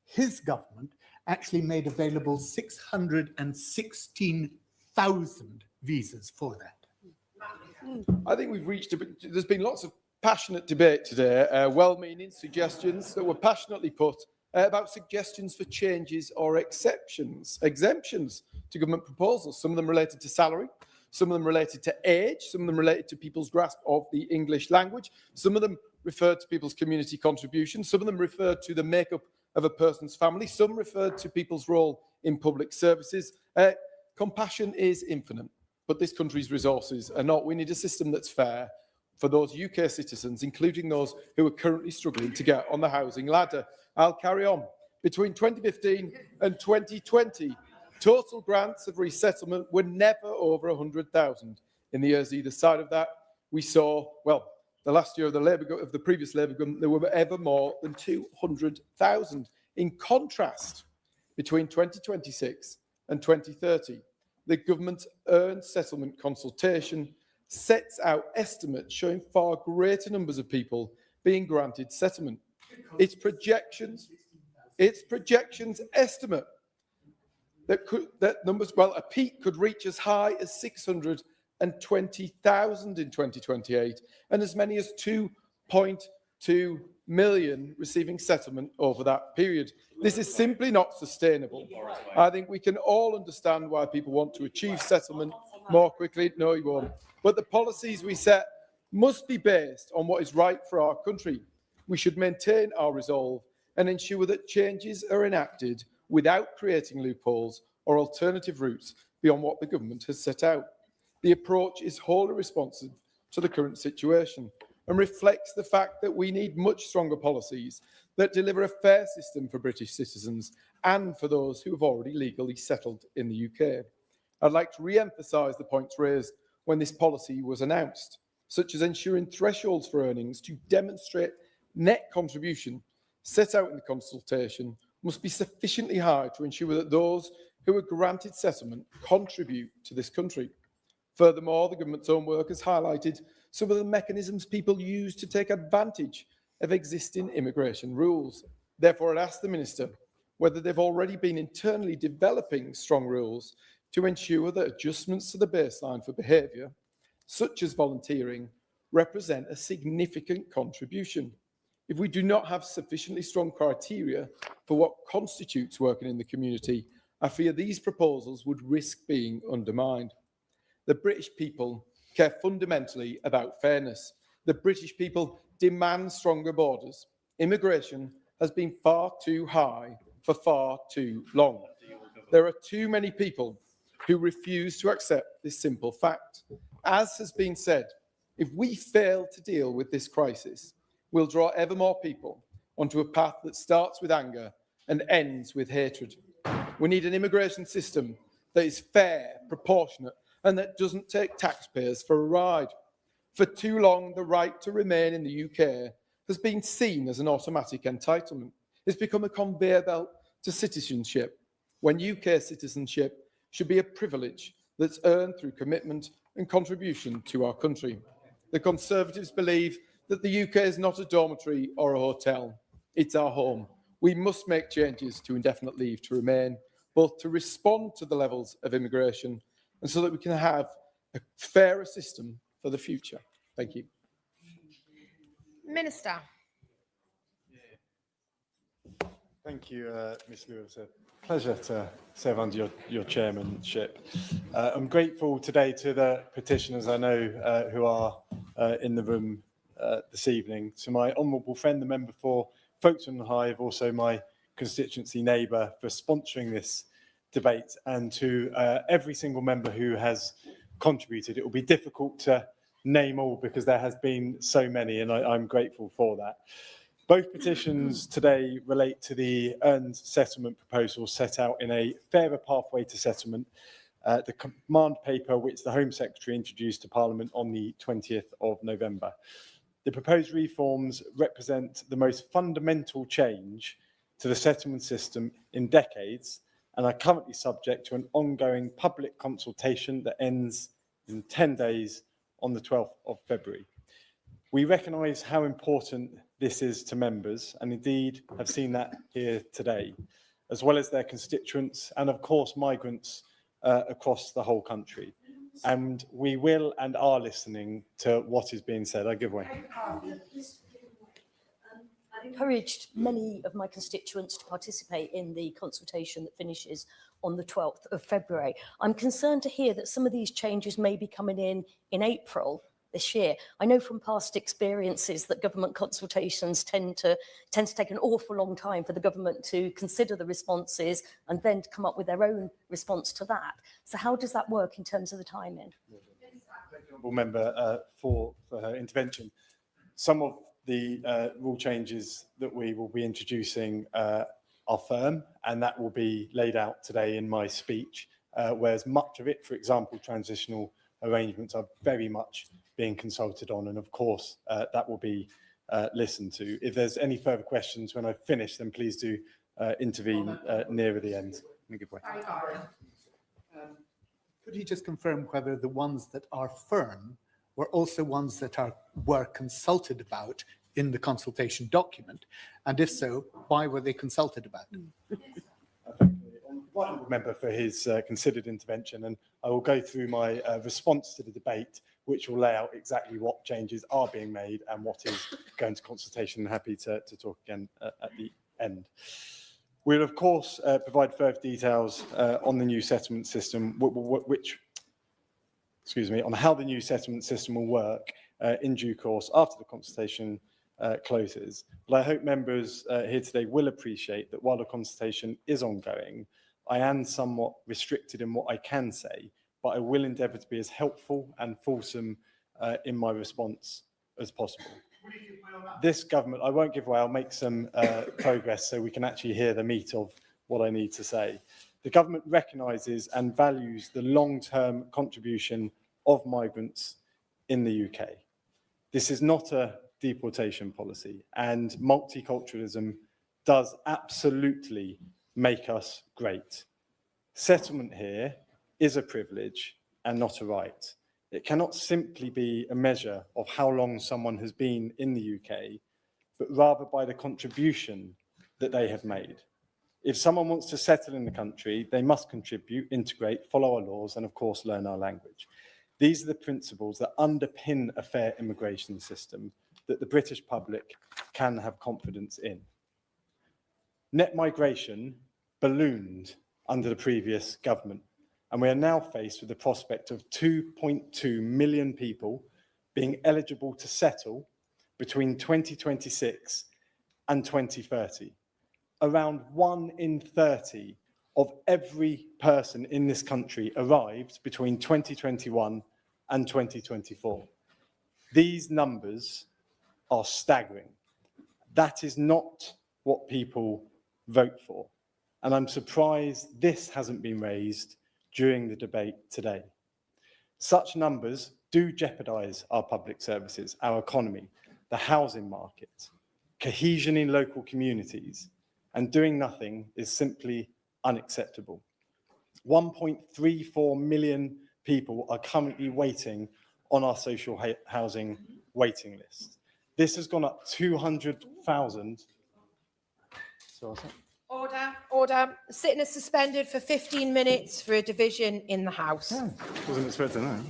his government actually made available 616,000 visas for that. I think we've reached there's been lots of passionate debate today, well-meaning suggestions that were passionately put about suggestions for changes or exemptions to government proposals. Some of them related to salary, some of them related to age, some of them related to people's grasp of the English language, some of them referred to people's community contributions, some of them referred to the makeup of a person's family, some referred to people's role in public services. Compassion is infinite, but this country's resources are not. We need a system that's fair for those UK citizens, including those who are currently struggling to get on the housing ladder. I'll carry on. Between 2015 and 2020, total grants of resettlement were never over 100,000. In the years either side of that, we saw, well, the last year of the previous Labour government, there were ever more than 200,000. In contrast, between 2026 and 2030, the government's earned settlement consultation sets out estimates showing far greater numbers of people being granted settlement. Its projections estimate that numbers, well, a peak could reach as high as 620,000 in 2028 and as many as 2.2 million receiving settlement over that period. This is simply not sustainable. I think we can all understand why people want to achieve settlement more quickly. No, you won't. But the policies we set must be based on what is right for our country. We should maintain our resolve and ensure that changes are enacted without creating loopholes or alternative routes beyond what the government has set out. The approach is wholly responsive to the current situation and reflects the fact that we need much stronger policies that deliver a fair system for British citizens and for those who have already legally settled in the UK. I'd like to re-emphasise the points raised when this policy was announced, such as ensuring thresholds for earnings to demonstrate net contribution set out in the consultation must be sufficiently high to ensure that those who are granted settlement contribute to this country. Furthermore, the government's own work has highlighted some of the mechanisms people use to take advantage of existing immigration rules. Therefore, I'd ask the Minister whether they've already been internally developing strong rules to ensure that adjustments to the baseline for behaviour, such as volunteering, represent a significant contribution. If we do not have sufficiently strong criteria for what constitutes working in the community, I fear these proposals would risk being undermined. The British people care fundamentally about fairness. The British people demand stronger borders. Immigration has been far too high for far too long. There are too many people who refuse to accept this simple fact. As has been said, if we fail to deal with this crisis, we'll draw ever more people onto a path that starts with anger and ends with hatred. We need an immigration system that is fair, proportionate, and that doesn't take taxpayers for a ride. For too long, the right to remain in the UK has been seen as an automatic entitlement. It's become a conveyor belt to citizenship, when UK citizenship should be a privilege that's earned through commitment and contribution to our country. The Conservatives believe that the UK is not a dormitory or a hotel. It's our home. We must make changes to indefinite leave to remain, both to respond to the levels of immigration and so that we can have a fairer system for the future. Thank you. Minister. Thank you, Ms. Lewis. It's a pleasure to serve under your chairmanship. I'm grateful today to the petitioners I know who are in the room this evening, to my honourable friend, the member for Folkestone and Hythe, also my constituency neighbour, for sponsoring this debate, and to every single member who has contributed. It will be difficult to name all because there has been so many, and I'm grateful for that. Both petitions today relate to the earned settlement proposal set out in a fairer pathway to settlement, the command paper which the Home Secretary introduced to Parliament on the 20th of November. The proposed reforms represent the most fundamental change to the settlement system in decades and are currently subject to an ongoing public consultation that ends in 10 days on the 12th of February. We recognise how important this is to members, and indeed have seen that here today, as well as their constituents and, of course, migrants across the whole country. And we will and are listening to what is being said. I give way. I've encouraged many of my constituents to participate in the consultation that finishes on the 12th of February. I'm concerned to hear that some of these changes may be coming in April this year. I know from past experiences that government consultations tend to take an awful long time for the government to consider the responses and then to come up with their own response to that. So how does that work in terms of the timing? Thank you, honourable member, for her intervention. Some of the rule changes that we will be introducing are firm, and that will be laid out today in my speech, whereas much of it, for example, transitional arrangements, are very much being consulted on, and of course that will be listened to. If there's any further questions when I finish, then please do intervene nearer the end. Give way. Could you just confirm whether the ones that are firm were also ones that were consulted about in the consultation document? And if so, why were they consulted about? Honourable member for his considered intervention, and I will go through my response to the debate, which will lay out exactly what changes are being made and what is going to consultation. I'm happy to talk again at the end. We'll, of course, provide further details on the new settlement system, on how the new settlement system will work in due course after the consultation closes. But I hope members here today will appreciate that while the consultation is ongoing, I am somewhat restricted in what I can say, but I will endeavour to be as helpful and fulsome in my response as possible. This government, I won't give away, I'll make some progress so we can actually hear the meat of what I need to say. The government recognises and values the long-term contribution of migrants in the UK. This is not a deportation policy, and multiculturalism does absolutely make us great. Settlement here is a privilege and not a right. It cannot simply be a measure of how long someone has been in the UK, but rather by the contribution that they have made. If someone wants to settle in the country, they must contribute, integrate, follow our laws, and of course, learn our language. These are the principles that underpin a fair immigration system that the British public can have confidence in. Net migration ballooned under the previous government, and we are now faced with the prospect of 2.2 million people being eligible to settle between 2026 and 2030. Around 1 in 30 of every person in this country arrived between 2021 and 2024. These numbers are staggering. That is not what people vote for. And I'm surprised this hasn't been raised during the debate today. Such numbers do jeopardise our public services, our economy, the housing market, cohesion in local communities, and doing nothing is simply unacceptable. 1.34 million people are currently waiting on our social housing waiting list. This has gone up 200,000. Order. Sitting is suspended for 15 minutes for a division in the House. Wasn't expecting that.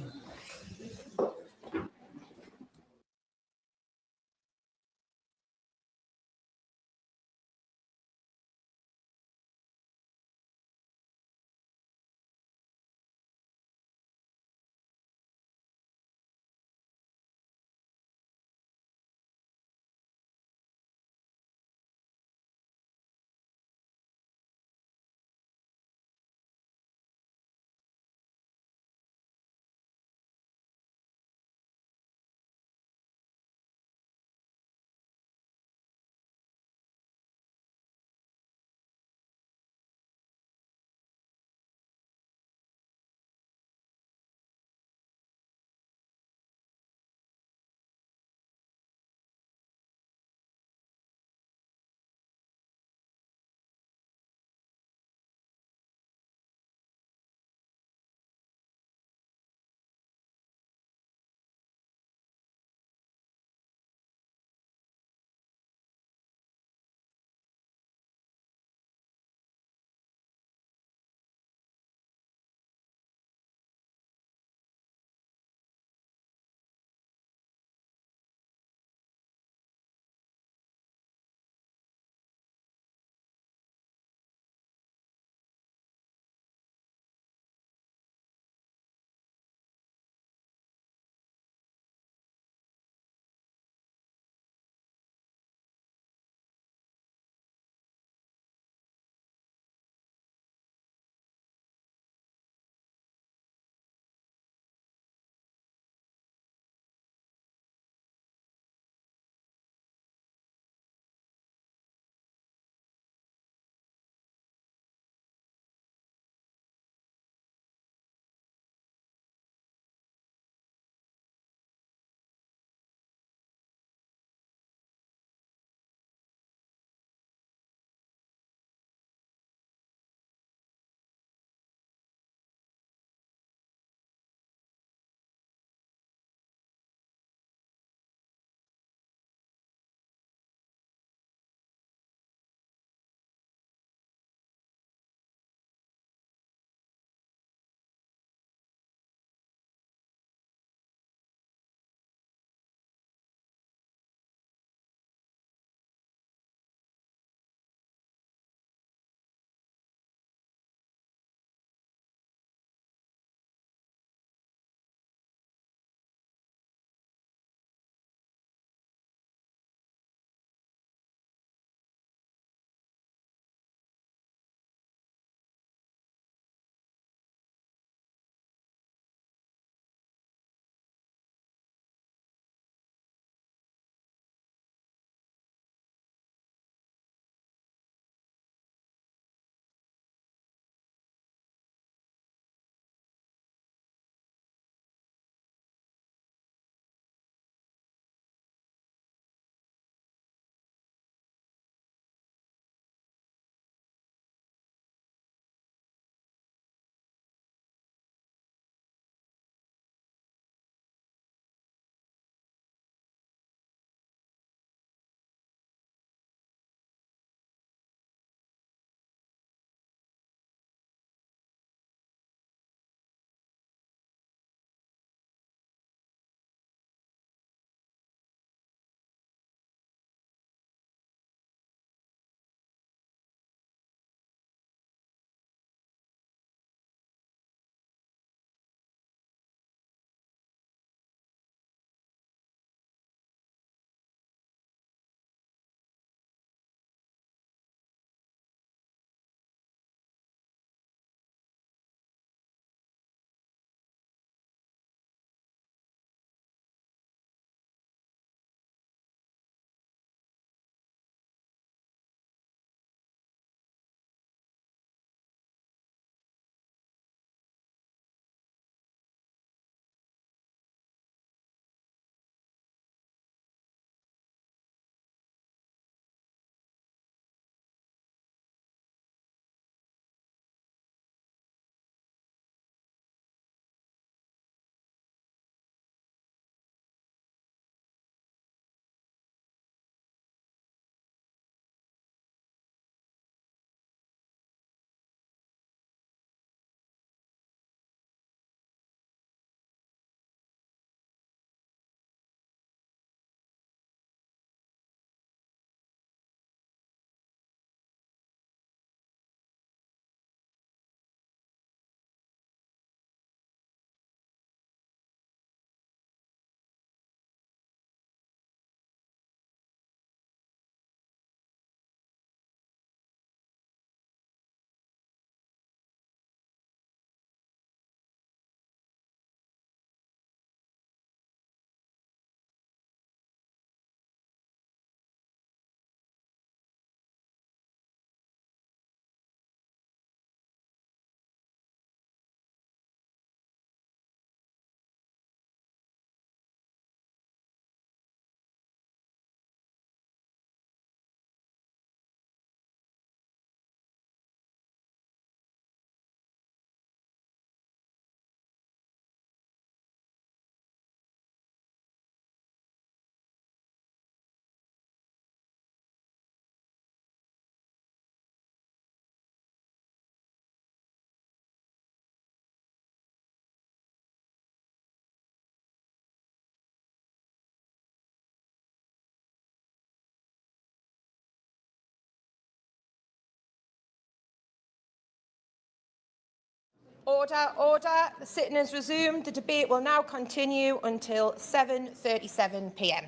Order, order. The sitting is resumed. The debate will now continue until 7:37 p.m.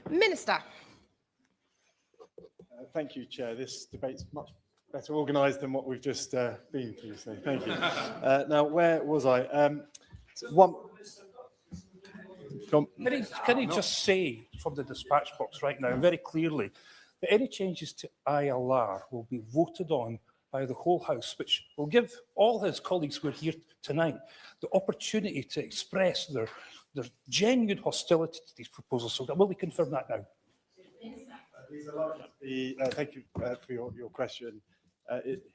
Minister. Thank you, Chair. This debate's much better organised than what we've just been through, so thank you. Now, where was I? One. Can I just say from the dispatch box right now, very clearly, that any changes to ILR will be voted on by the whole House, which will give all his colleagues who are here tonight the opportunity to express their genuine hostility to these proposals. So will we confirm that now? Thank you for your question.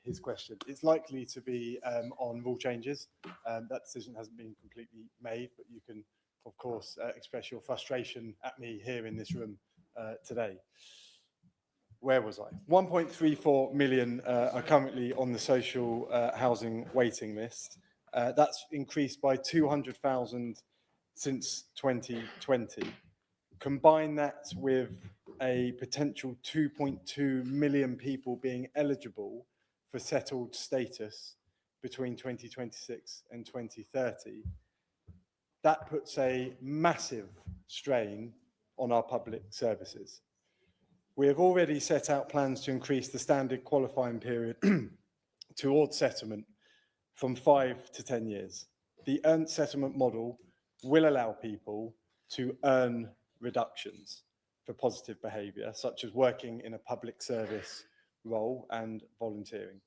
His question. It's likely to be on rule changes. That decision hasn't been completely made, but you can, of course, express your frustration at me here in this room today. Where was I? 1.34 million are currently on the social housing waiting list. That's increased by 200,000 since 2020. Combine that with a potential 2.2 million people being eligible for settled status between 2026 and 2030. That puts a massive strain on our public services. We have already set out plans to increase the standard qualifying period towards settlement from 5 to 10 years. The earned settlement model will allow people to earn reductions for positive behaviour, such as working in a public service role and volunteering.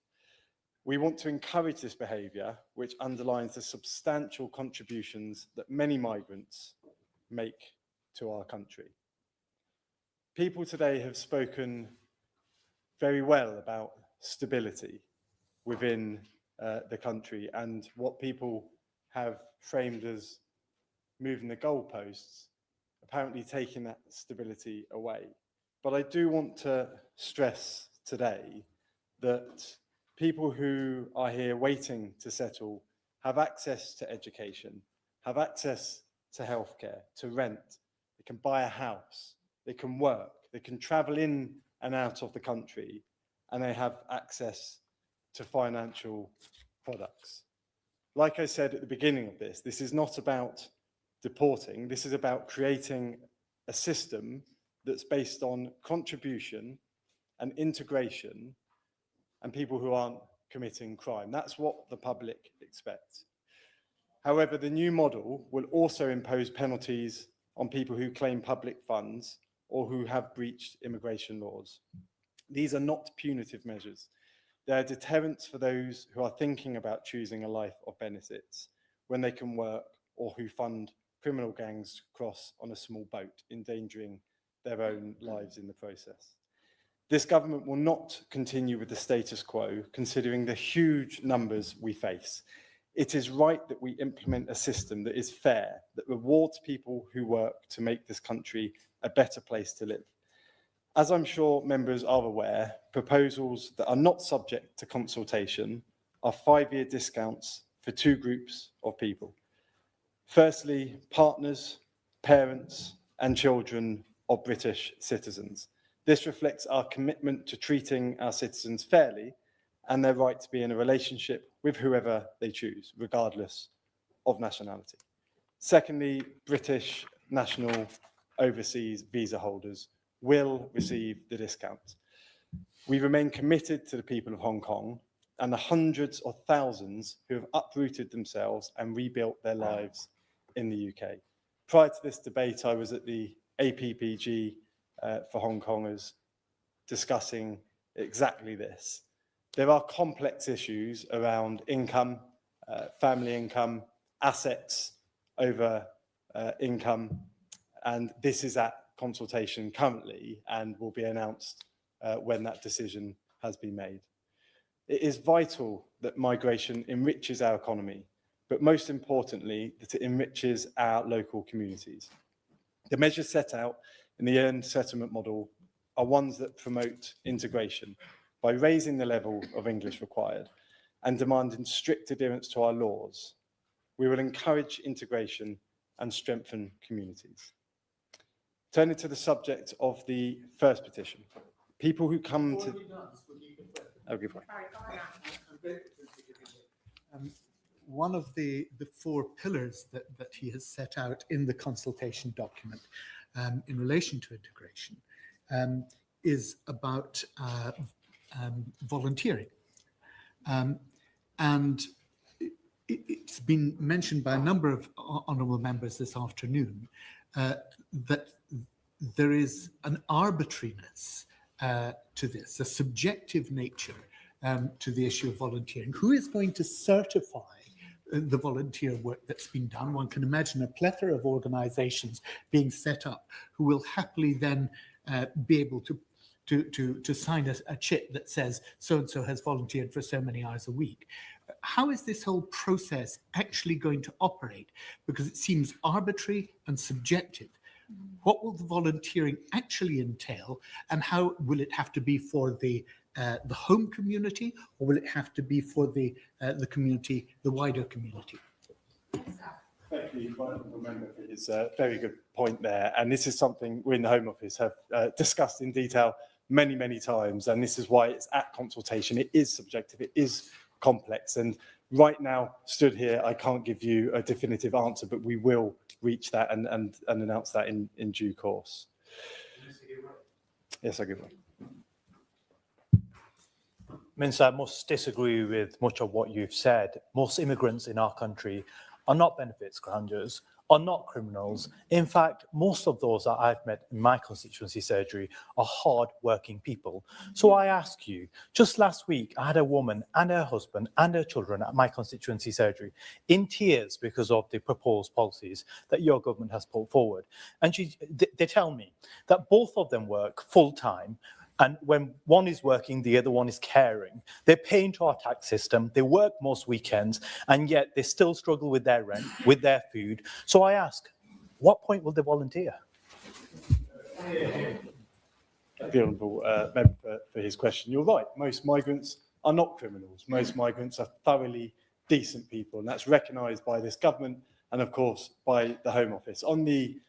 We want to encourage this behaviour, which underlines the substantial contributions that many migrants make to our country. People today have spoken very well about stability within the country and what people have framed as moving the goalposts, apparently taking that stability away. But I do want to stress today that people who are here waiting to settle have access to education, have access to healthcare, to rent, they can buy a house, they can work, they can travel in and out of the country, and they have access to financial products. Like I said at the beginning of this, this is not about deporting, this is about creating a system that's based on contribution and integration and people who aren't committing crime. That's what the public expects. However, the new model will also impose penalties on people who claim public funds or who have breached immigration laws. These are not punitive measures. They are deterrents for those who are thinking about choosing a life of benefits when they can work or who fund criminal gangs to cross on a small boat, endangering their own lives in the process. This government will not continue with the status quo, considering the huge numbers we face. It is right that we implement a system that is fair, that rewards people who work to make this country a better place to live. As I'm sure members are aware, proposals that are not subject to consultation are 5-year discounts for 2 groups of people. Firstly, partners, parents, and children of British citizens. This reflects our commitment to treating our citizens fairly and their right to be in a relationship with whoever they choose, regardless of nationality. Secondly, British national overseas visa holders will receive the discount. We remain committed to the people of Hong Kong and the hundreds of thousands who have uprooted themselves and rebuilt their lives in the UK. Prior to this debate, I was at the APPG for Hong Kongers discussing exactly this. There are complex issues around income, family income, assets over income, and this is at consultation currently and will be announced when that decision has been made. It is vital that migration enriches our economy, but most importantly, that it enriches our local communities. The measures set out in the earned settlement model are ones that promote integration by raising the level of English required and demanding strict adherence to our laws. We will encourage integration and strengthen communities. Turning to the subject of the first petition, people who come to... Okay, fine. One of the four pillars that he has set out in the consultation document in relation to integration is about volunteering. And it's been mentioned by a number of honourable members this afternoon that there is an arbitrariness to this, a subjective nature to the issue of volunteering. Who is going to certify the volunteer work that's been done? One can imagine a plethora of organisations being set up who will happily then be able to sign a chit that says so-and-so has volunteered for so many hours a week. How is this whole process actually going to operate? Because it seems arbitrary and subjective. What will the volunteering actually entail, and how will it have to be for the home community, or will it have to be for the community, the wider community? Thank you, Honourable Member, for his very good point there. And this is something we in the Home Office have discussed in detail many, many times. And this is why it's at consultation. It is subjective, it is complex. And right now, stood here, I can't give you a definitive answer, but we will reach that and announce that in due course. Yes, I give one. Minister, I must disagree with much of what you've said. Most immigrants in our country are not benefits grandiers, are not criminals. In fact, most of those that I've met in my constituency surgery are hard-working people. So I ask you, just last week, I had a woman and her husband and her children at my constituency surgery in tears because of the proposed policies that your government has put forward. And they tell me that both of them work full-time, and when one is working, the other one is caring. They pay into our tax system, they work most weekends, and yet they still struggle with their rent, with their food. So I ask, what point will they volunteer? The Honourable Member for his question. You're right, most migrants are not criminals. Most migrants are thoroughly decent people, and that's recognised by this government and, of course, by the Home Office. On the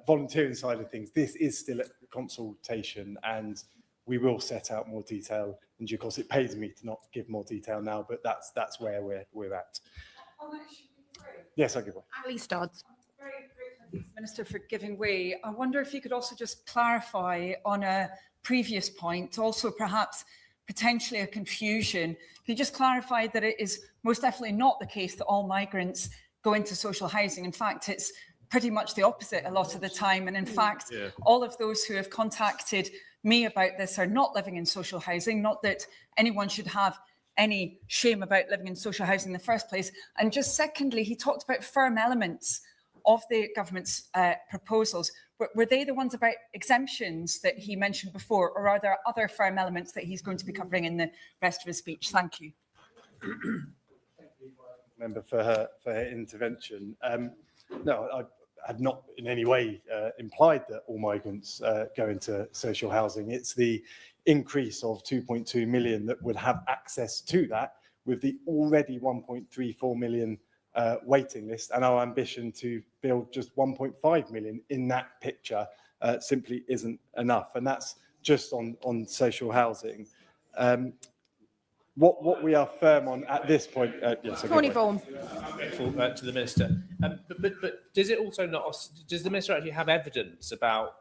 volunteering side of things, this is still a consultation, and we will set out more detail in due course. It pains me to not give more detail now, but that's where we're at. Yes, I'll give one. Ali Stodds. Minister, for giving way. I wonder if you could also just clarify on a previous point, also perhaps potentially a confusion. Can you just clarify that it is most definitely not the case that all migrants go into social housing? In fact, it's pretty much the opposite a lot of the time. And in fact, all of those who have contacted me about this are not living in social housing, not that anyone should have any shame about living in social housing in the first place. And just secondly, he talked about firm elements of the government's proposals. Were they the ones about exemptions that he mentioned before, or are there other firm elements that he's going to be covering in the rest of his speech? Thank you. Thank you, Member, for her intervention. No, I had not in any way implied that all migrants go into social housing. It's the increase of 2.2 million that would have access to that with the already 1.34 million waiting list, and our ambition to build just 1.5 million in that picture simply isn't enough, and that's just on social housing. What we are firm on at this point, yes, Tony Vaughan. To the Minister, but does it also not? Does the Minister actually have evidence about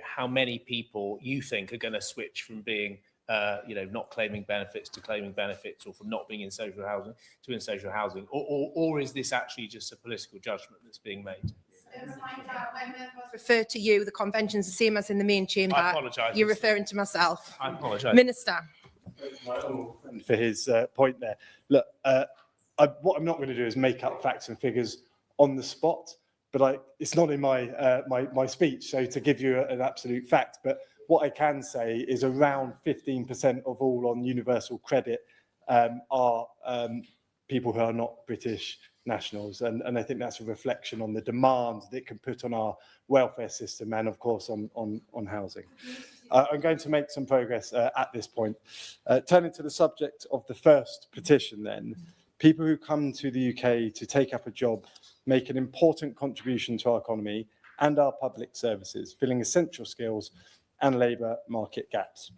how many people you think are going to switch from being not claiming benefits to claiming benefits, or from not being in social housing to in social housing, or is this actually just a political judgment that's being made? Refer to you, the convention's the same as in the main chamber. I apologise. You're referring to myself. I apologise. Minister. For his point there. Look, what I'm not going to do is make up facts and figures on the spot, but it's not in my speech, so to give you an absolute fact. But what I can say is around 15% of all on universal credit are people who are not British nationals, and I think that's a reflection on the demand that it can put on our welfare system and, of course, on housing. I'm going to make some progress at this point. Turning to the subject of the first petition then, people who come to the UK to take up a job make an important contribution to our economy and our public services, filling essential skills and labour market gaps.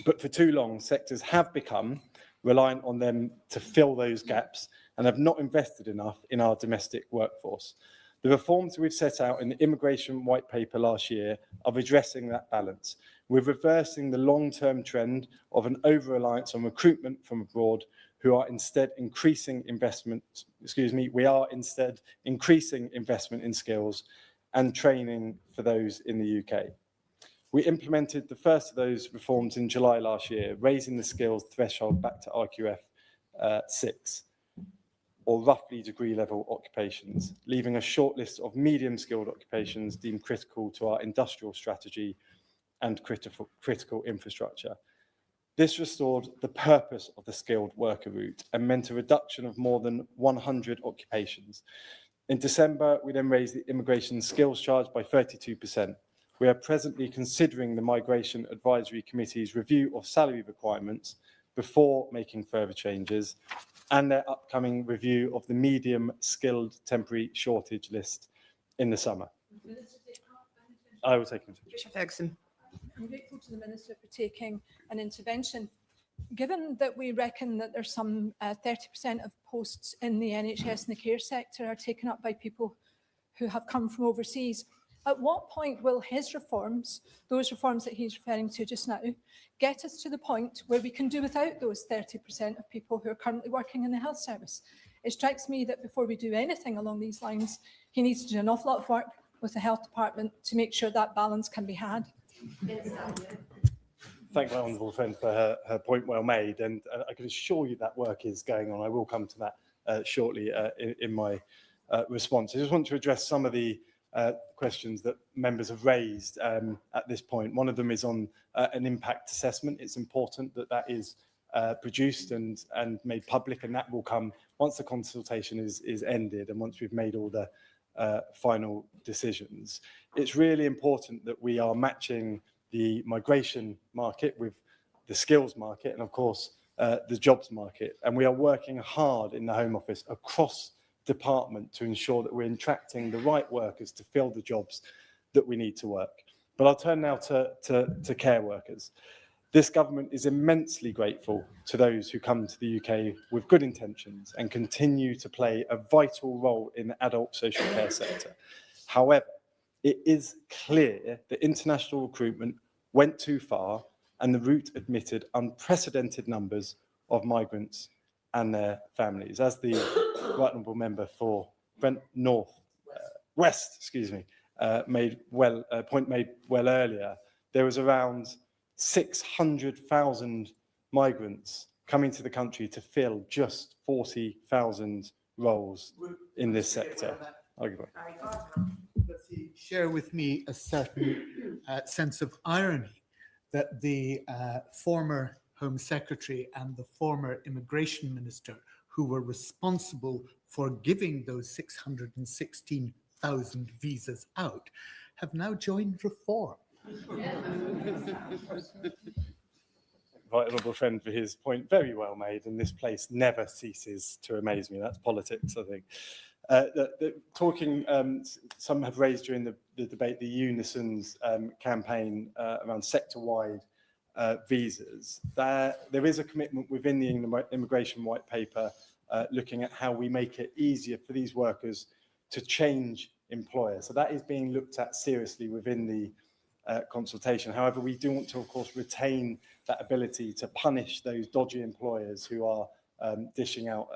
But for too long, sectors have become reliant on them to fill those gaps and have not invested enough in our domestic workforce. The reforms we've set out in the Immigration White Paper last year are addressing that balance. We're reversing the long-term trend of an over-reliance on recruitment from abroad, we are instead increasing investment in skills and training for those in the UK. We implemented the first of those reforms in July last year, raising the skills threshold back to RQF 6, or roughly degree-level occupations, leaving a short list of medium-skilled occupations deemed critical to our industrial strategy and critical infrastructure. This restored the purpose of the skilled worker route and meant a reduction of more than 100 occupations. In December, we then raised the immigration skills charge by 32%. We are presently considering the Migration Advisory Committee's review of salary requirements before making further changes, and their upcoming review of the medium skilled temporary shortage list in the summer. I will take it. Patricia Ferguson. I'm grateful to the Minister for taking an intervention. Given that we reckon that there's some 30% of posts in the NHS and the care sector are taken up by people who have come from overseas, at what point will his reforms, those reforms that he's referring to just now, get us to the point where we can do without those 30% of people who are currently working in the health service? It strikes me that before we do anything along these lines, he needs to do an awful lot of work with the health department to make sure that balance can be had. Thank my honourable friend for her point well made, and I can assure you that work is going on. I will come to that shortly in my response. I just want to address some of the questions that members have raised at this point. One of them is on an impact assessment. It's important that that is produced and made public, and that will come once the consultation is ended and once we've made all the final decisions. It's really important that we are matching the migration market with the skills market and, of course, the jobs market. And we are working hard in the Home Office across department to ensure that we're attracting the right workers to fill the jobs that we need to work. But I'll turn now to care workers. This government is immensely grateful to those who come to the UK with good intentions and continue to play a vital role in the adult social care sector. However, it is clear that international recruitment went too far and the route admitted unprecedented numbers of migrants and their families. As the right honourable member for Brent West, made well point made well earlier, there was around 600,000 migrants coming to the country to fill just 40,000 roles in this sector. Does he share with me a certain sense of irony that the former Home Secretary and the former Immigration Minister, who were responsible for giving those 616,000 visas out, have now joined Reform? Right honourable friend for his point, very well made, and this place never ceases to amaze me. That's politics, I think. Some have raised during the debate the Unison's campaign around sector-wide visas. There is a commitment within the Immigration White Paper looking at how we make it easier for these workers to change employer. So that is being looked at seriously within the consultation. However, we do want to, of course, retain that ability to punish those dodgy employers who are dishing out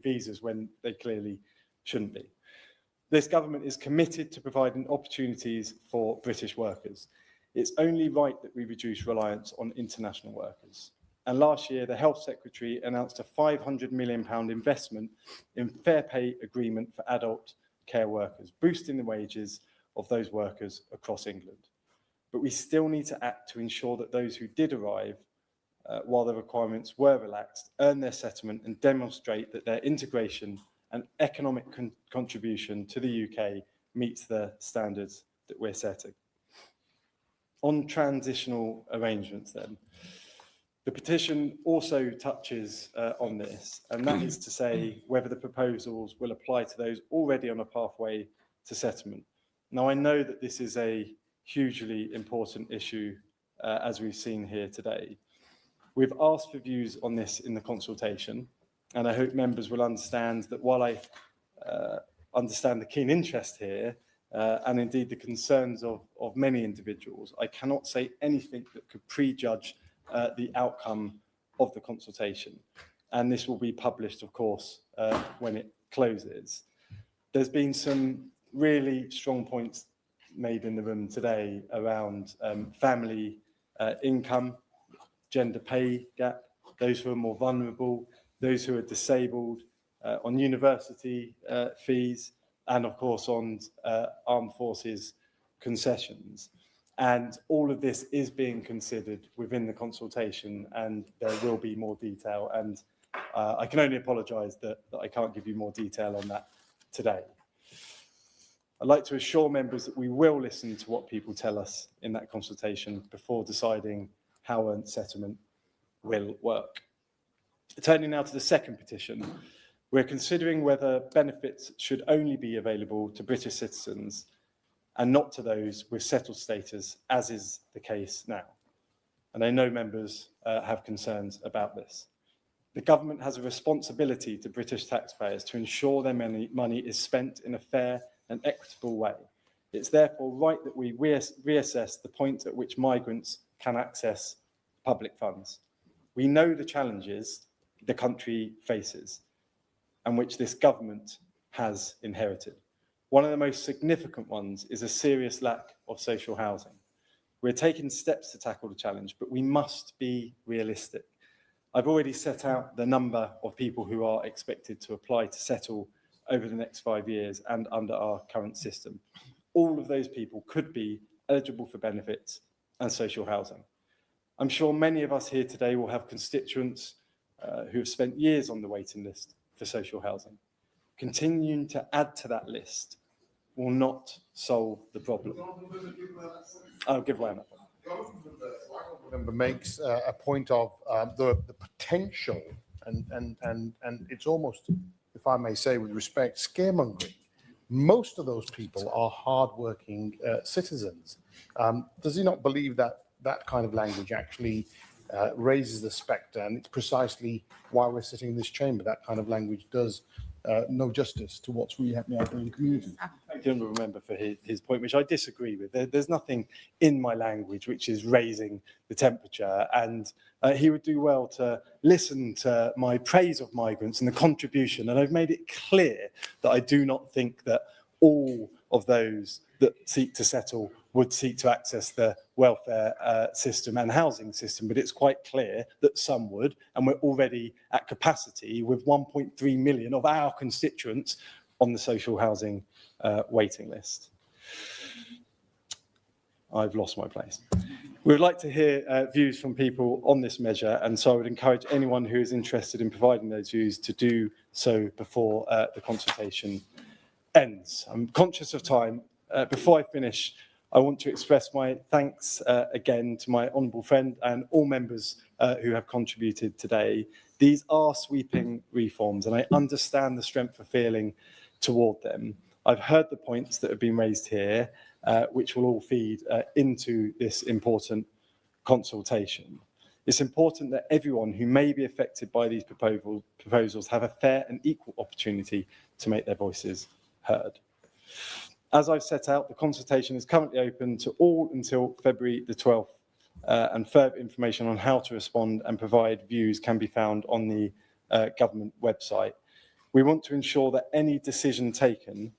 visas when they clearly shouldn't be. This government is committed to providing opportunities for British workers. It's only right that we reduce reliance on international workers. And last year, the Health Secretary announced a £500 million investment in fair pay agreement for adult care workers, boosting the wages of those workers across England. But we still need to act to ensure that those who did arrive while the requirements were relaxed earn their settlement and demonstrate that their integration and economic contribution to the UK meets the standards that we're setting. On transitional arrangements then, the petition also touches on this, and that is to say whether the proposals will apply to those already on a pathway to settlement. Now, I know that this is a hugely important issue, as we've seen here today. We've asked for views on this in the consultation, and I hope members will understand that while I understand the keen interest here, and indeed the concerns of many individuals, I cannot say anything that could prejudge the outcome of the consultation. And this will be published, of course, when it closes. There's been some really strong points made in the room today around family income, gender pay gap, those who are more vulnerable, those who are disabled, on university fees, and of course on armed forces concessions. And all of this is being considered within the consultation, and there will be more detail. And I can only apologise that I can't give you more detail on that today. I'd like to assure members that we will listen to what people tell us in that consultation before deciding how a settlement will work. Turning now to the second petition, we're considering whether benefits should only be available to British citizens and not to those with settled status, as is the case now. And I know members have concerns about this. The government has a responsibility to British taxpayers to ensure their money is spent in a fair and equitable way. It's therefore right that we reassess the point at which migrants can access public funds. We know the challenges the country faces and which this government has inherited. One of the most significant ones is a serious lack of social housing. We're taking steps to tackle the challenge, but we must be realistic. I've already set out the number of people who are expected to apply to settle over the next 5 years and under our current system. All of those people could be eligible for benefits and social housing. I'm sure many of us here today will have constituents who have spent years on the waiting list for social housing. Continuing to add to that list will not solve the problem. I'll give way on that. Member makes a point of the potential, and it's almost, if I may say with respect, scaremongering. Most of those people are hardworking citizens. Does he not believe that that kind of language actually raises the spectre, and it's precisely why we're sitting in this chamber? That kind of language does no justice to what's really happening out there in the community. Thank you, Honourable Member, for his point, which I disagree with. There's nothing in my language which is raising the temperature, and he would do well to listen to my praise of migrants and the contribution. And I've made it clear that I do not think that all of those that seek to settle would seek to access the welfare system and housing system, but it's quite clear that some would, and we're already at capacity with 1.3 million of our constituents on the social housing waiting list. I've lost my place. We would like to hear views from people on this measure, and so I would encourage anyone who is interested in providing those views to do so before the consultation ends. I'm conscious of time. Before I finish, I want to express my thanks again to my honourable friend and all members who have contributed today. These are sweeping reforms, and I understand the strength of feeling toward them. I've heard the points that have been raised here, which will all feed into this important consultation. It's important that everyone who may be affected by these proposals have a fair and equal opportunity to make their voices heard. As I've set out, the consultation is currently open to all until February the 12th, and further information on how to respond and provide views can be found on the government website. We want to ensure that any decision taken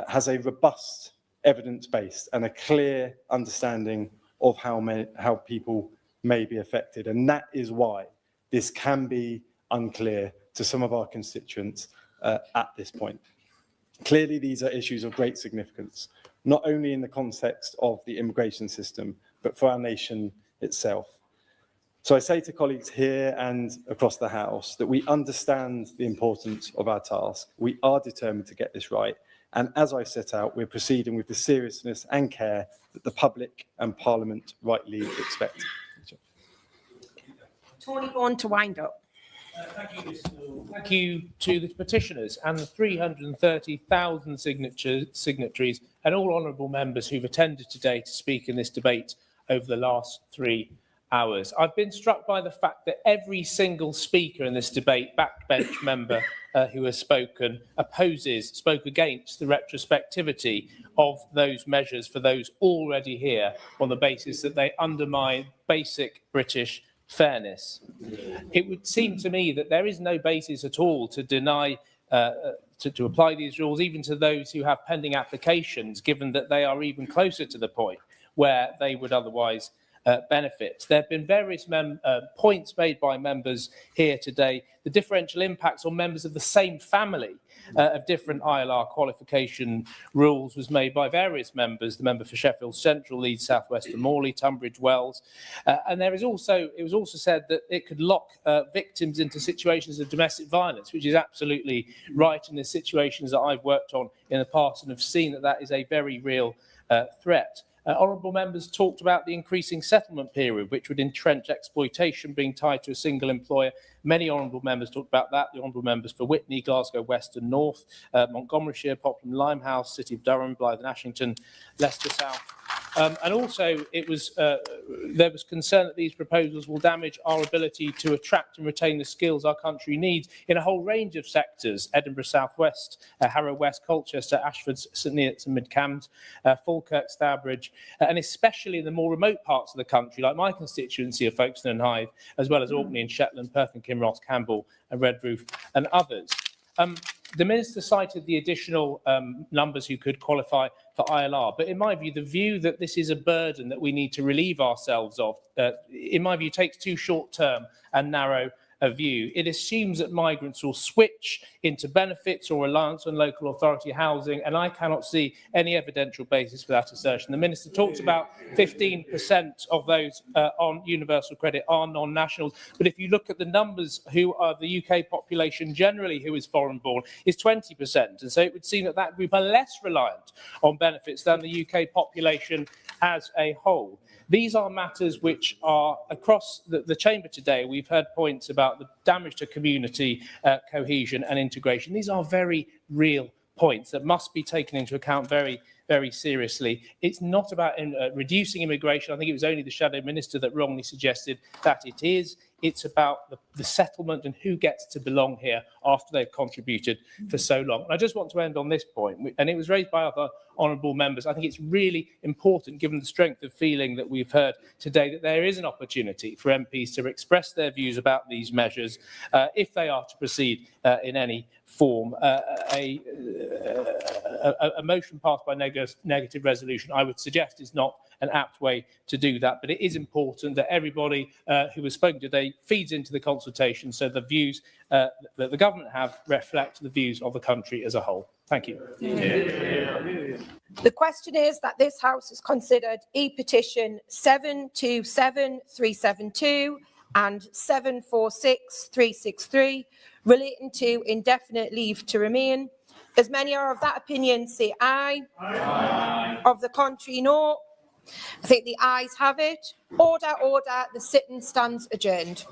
has a robust evidence base and a clear understanding of how people may be affected. And that is why this can be unclear to some of our constituents at this point. Clearly, these are issues of great significance, not only in the context of the immigration system, but for our nation itself. So I say to colleagues here and across the House that we understand the importance of our task. We are determined to get this right. And as I set out, we're proceeding with the seriousness and care that the public and Parliament rightly expect. Tony Vaughan to wind up. Thank you, Mr. Newell. Thank you to the petitioners and the 330,000 signatories and all honourable members who've attended today to speak in this debate over the last 3 hours. I've been struck by the fact that every single speaker in this debate, backbench member who has spoken, spoke against the retrospectivity of those measures for those already here on the basis that they undermine basic British fairness. It would seem to me that there is no basis at all to deny to apply these rules even to those who have pending applications, given that they are even closer to the point where they would otherwise benefit. There have been various points made by members here today. The differential impacts on members of the same family of different ILR qualification rules was made by various members, the member for Sheffield Central, Leeds, South West and Morley, Tunbridge Wells. And it was also said that it could lock victims into situations of domestic violence, which is absolutely right in the situations that I've worked on in the past and have seen that that is a very real threat. Honourable members talked about the increasing settlement period, which would entrench exploitation being tied to a single employer. Many honourable members talked about that. The honourable members for Witney, Glasgow West and North, Montgomeryshire, Popham, Limehouse, City of Durham, Blyth and Ashington, Leicester South. And also, there was concern that these proposals will damage our ability to attract and retain the skills our country needs in a whole range of sectors: Edinburgh South West, Harrow West, Colchester, Ashford, St Neots and Mid Cams, Falkirk, Stourbridge, and especially in the more remote parts of the country, like my constituency of Folkestone and Hythe, as well as Orkney and Shetland, Perth and Kinross, Campbell and Redruth and others. The Minister cited the additional numbers who could qualify for ILR, but in my view, the view that this is a burden that we need to relieve ourselves of, in my view, takes too short-term and narrow a view. It assumes that migrants will switch into benefits or reliance on local authority housing, and I cannot see any evidential basis for that assertion. The Minister talks about 15% of those on universal credit are non-nationals, but if you look at the numbers who are the UK population generally who is foreign-born, is 20%, and so it would seem that that group are less reliant on benefits than the UK population as a whole. These are matters which are across the chamber today. We've heard points about the damage to community cohesion and integration. These are very real points that must be taken into account very, very seriously. It's not about reducing immigration. I think it was only the Shadow Minister that wrongly suggested that it is. It's about the settlement and who gets to belong here after they've contributed for so long. And I just want to end on this point, and it was raised by other honourable members. I think it's really important, given the strength of feeling that we've heard today, that there is an opportunity for MPs to express their views about these measures if they are to proceed in any form. A motion passed by negative resolution, I would suggest, is not an apt way to do that, but it is important that everybody who has spoken today feeds into the consultation so the views that the government have reflect the views of the country as a whole. Thank you. The question is that this House has considered e-petition 727372 and 746363 relating to indefinite leave to remain. As many are of that opinion, say aye. Aye. Of the contrary, no. I think the ayes have it. Order, order. The sitting stands adjourned.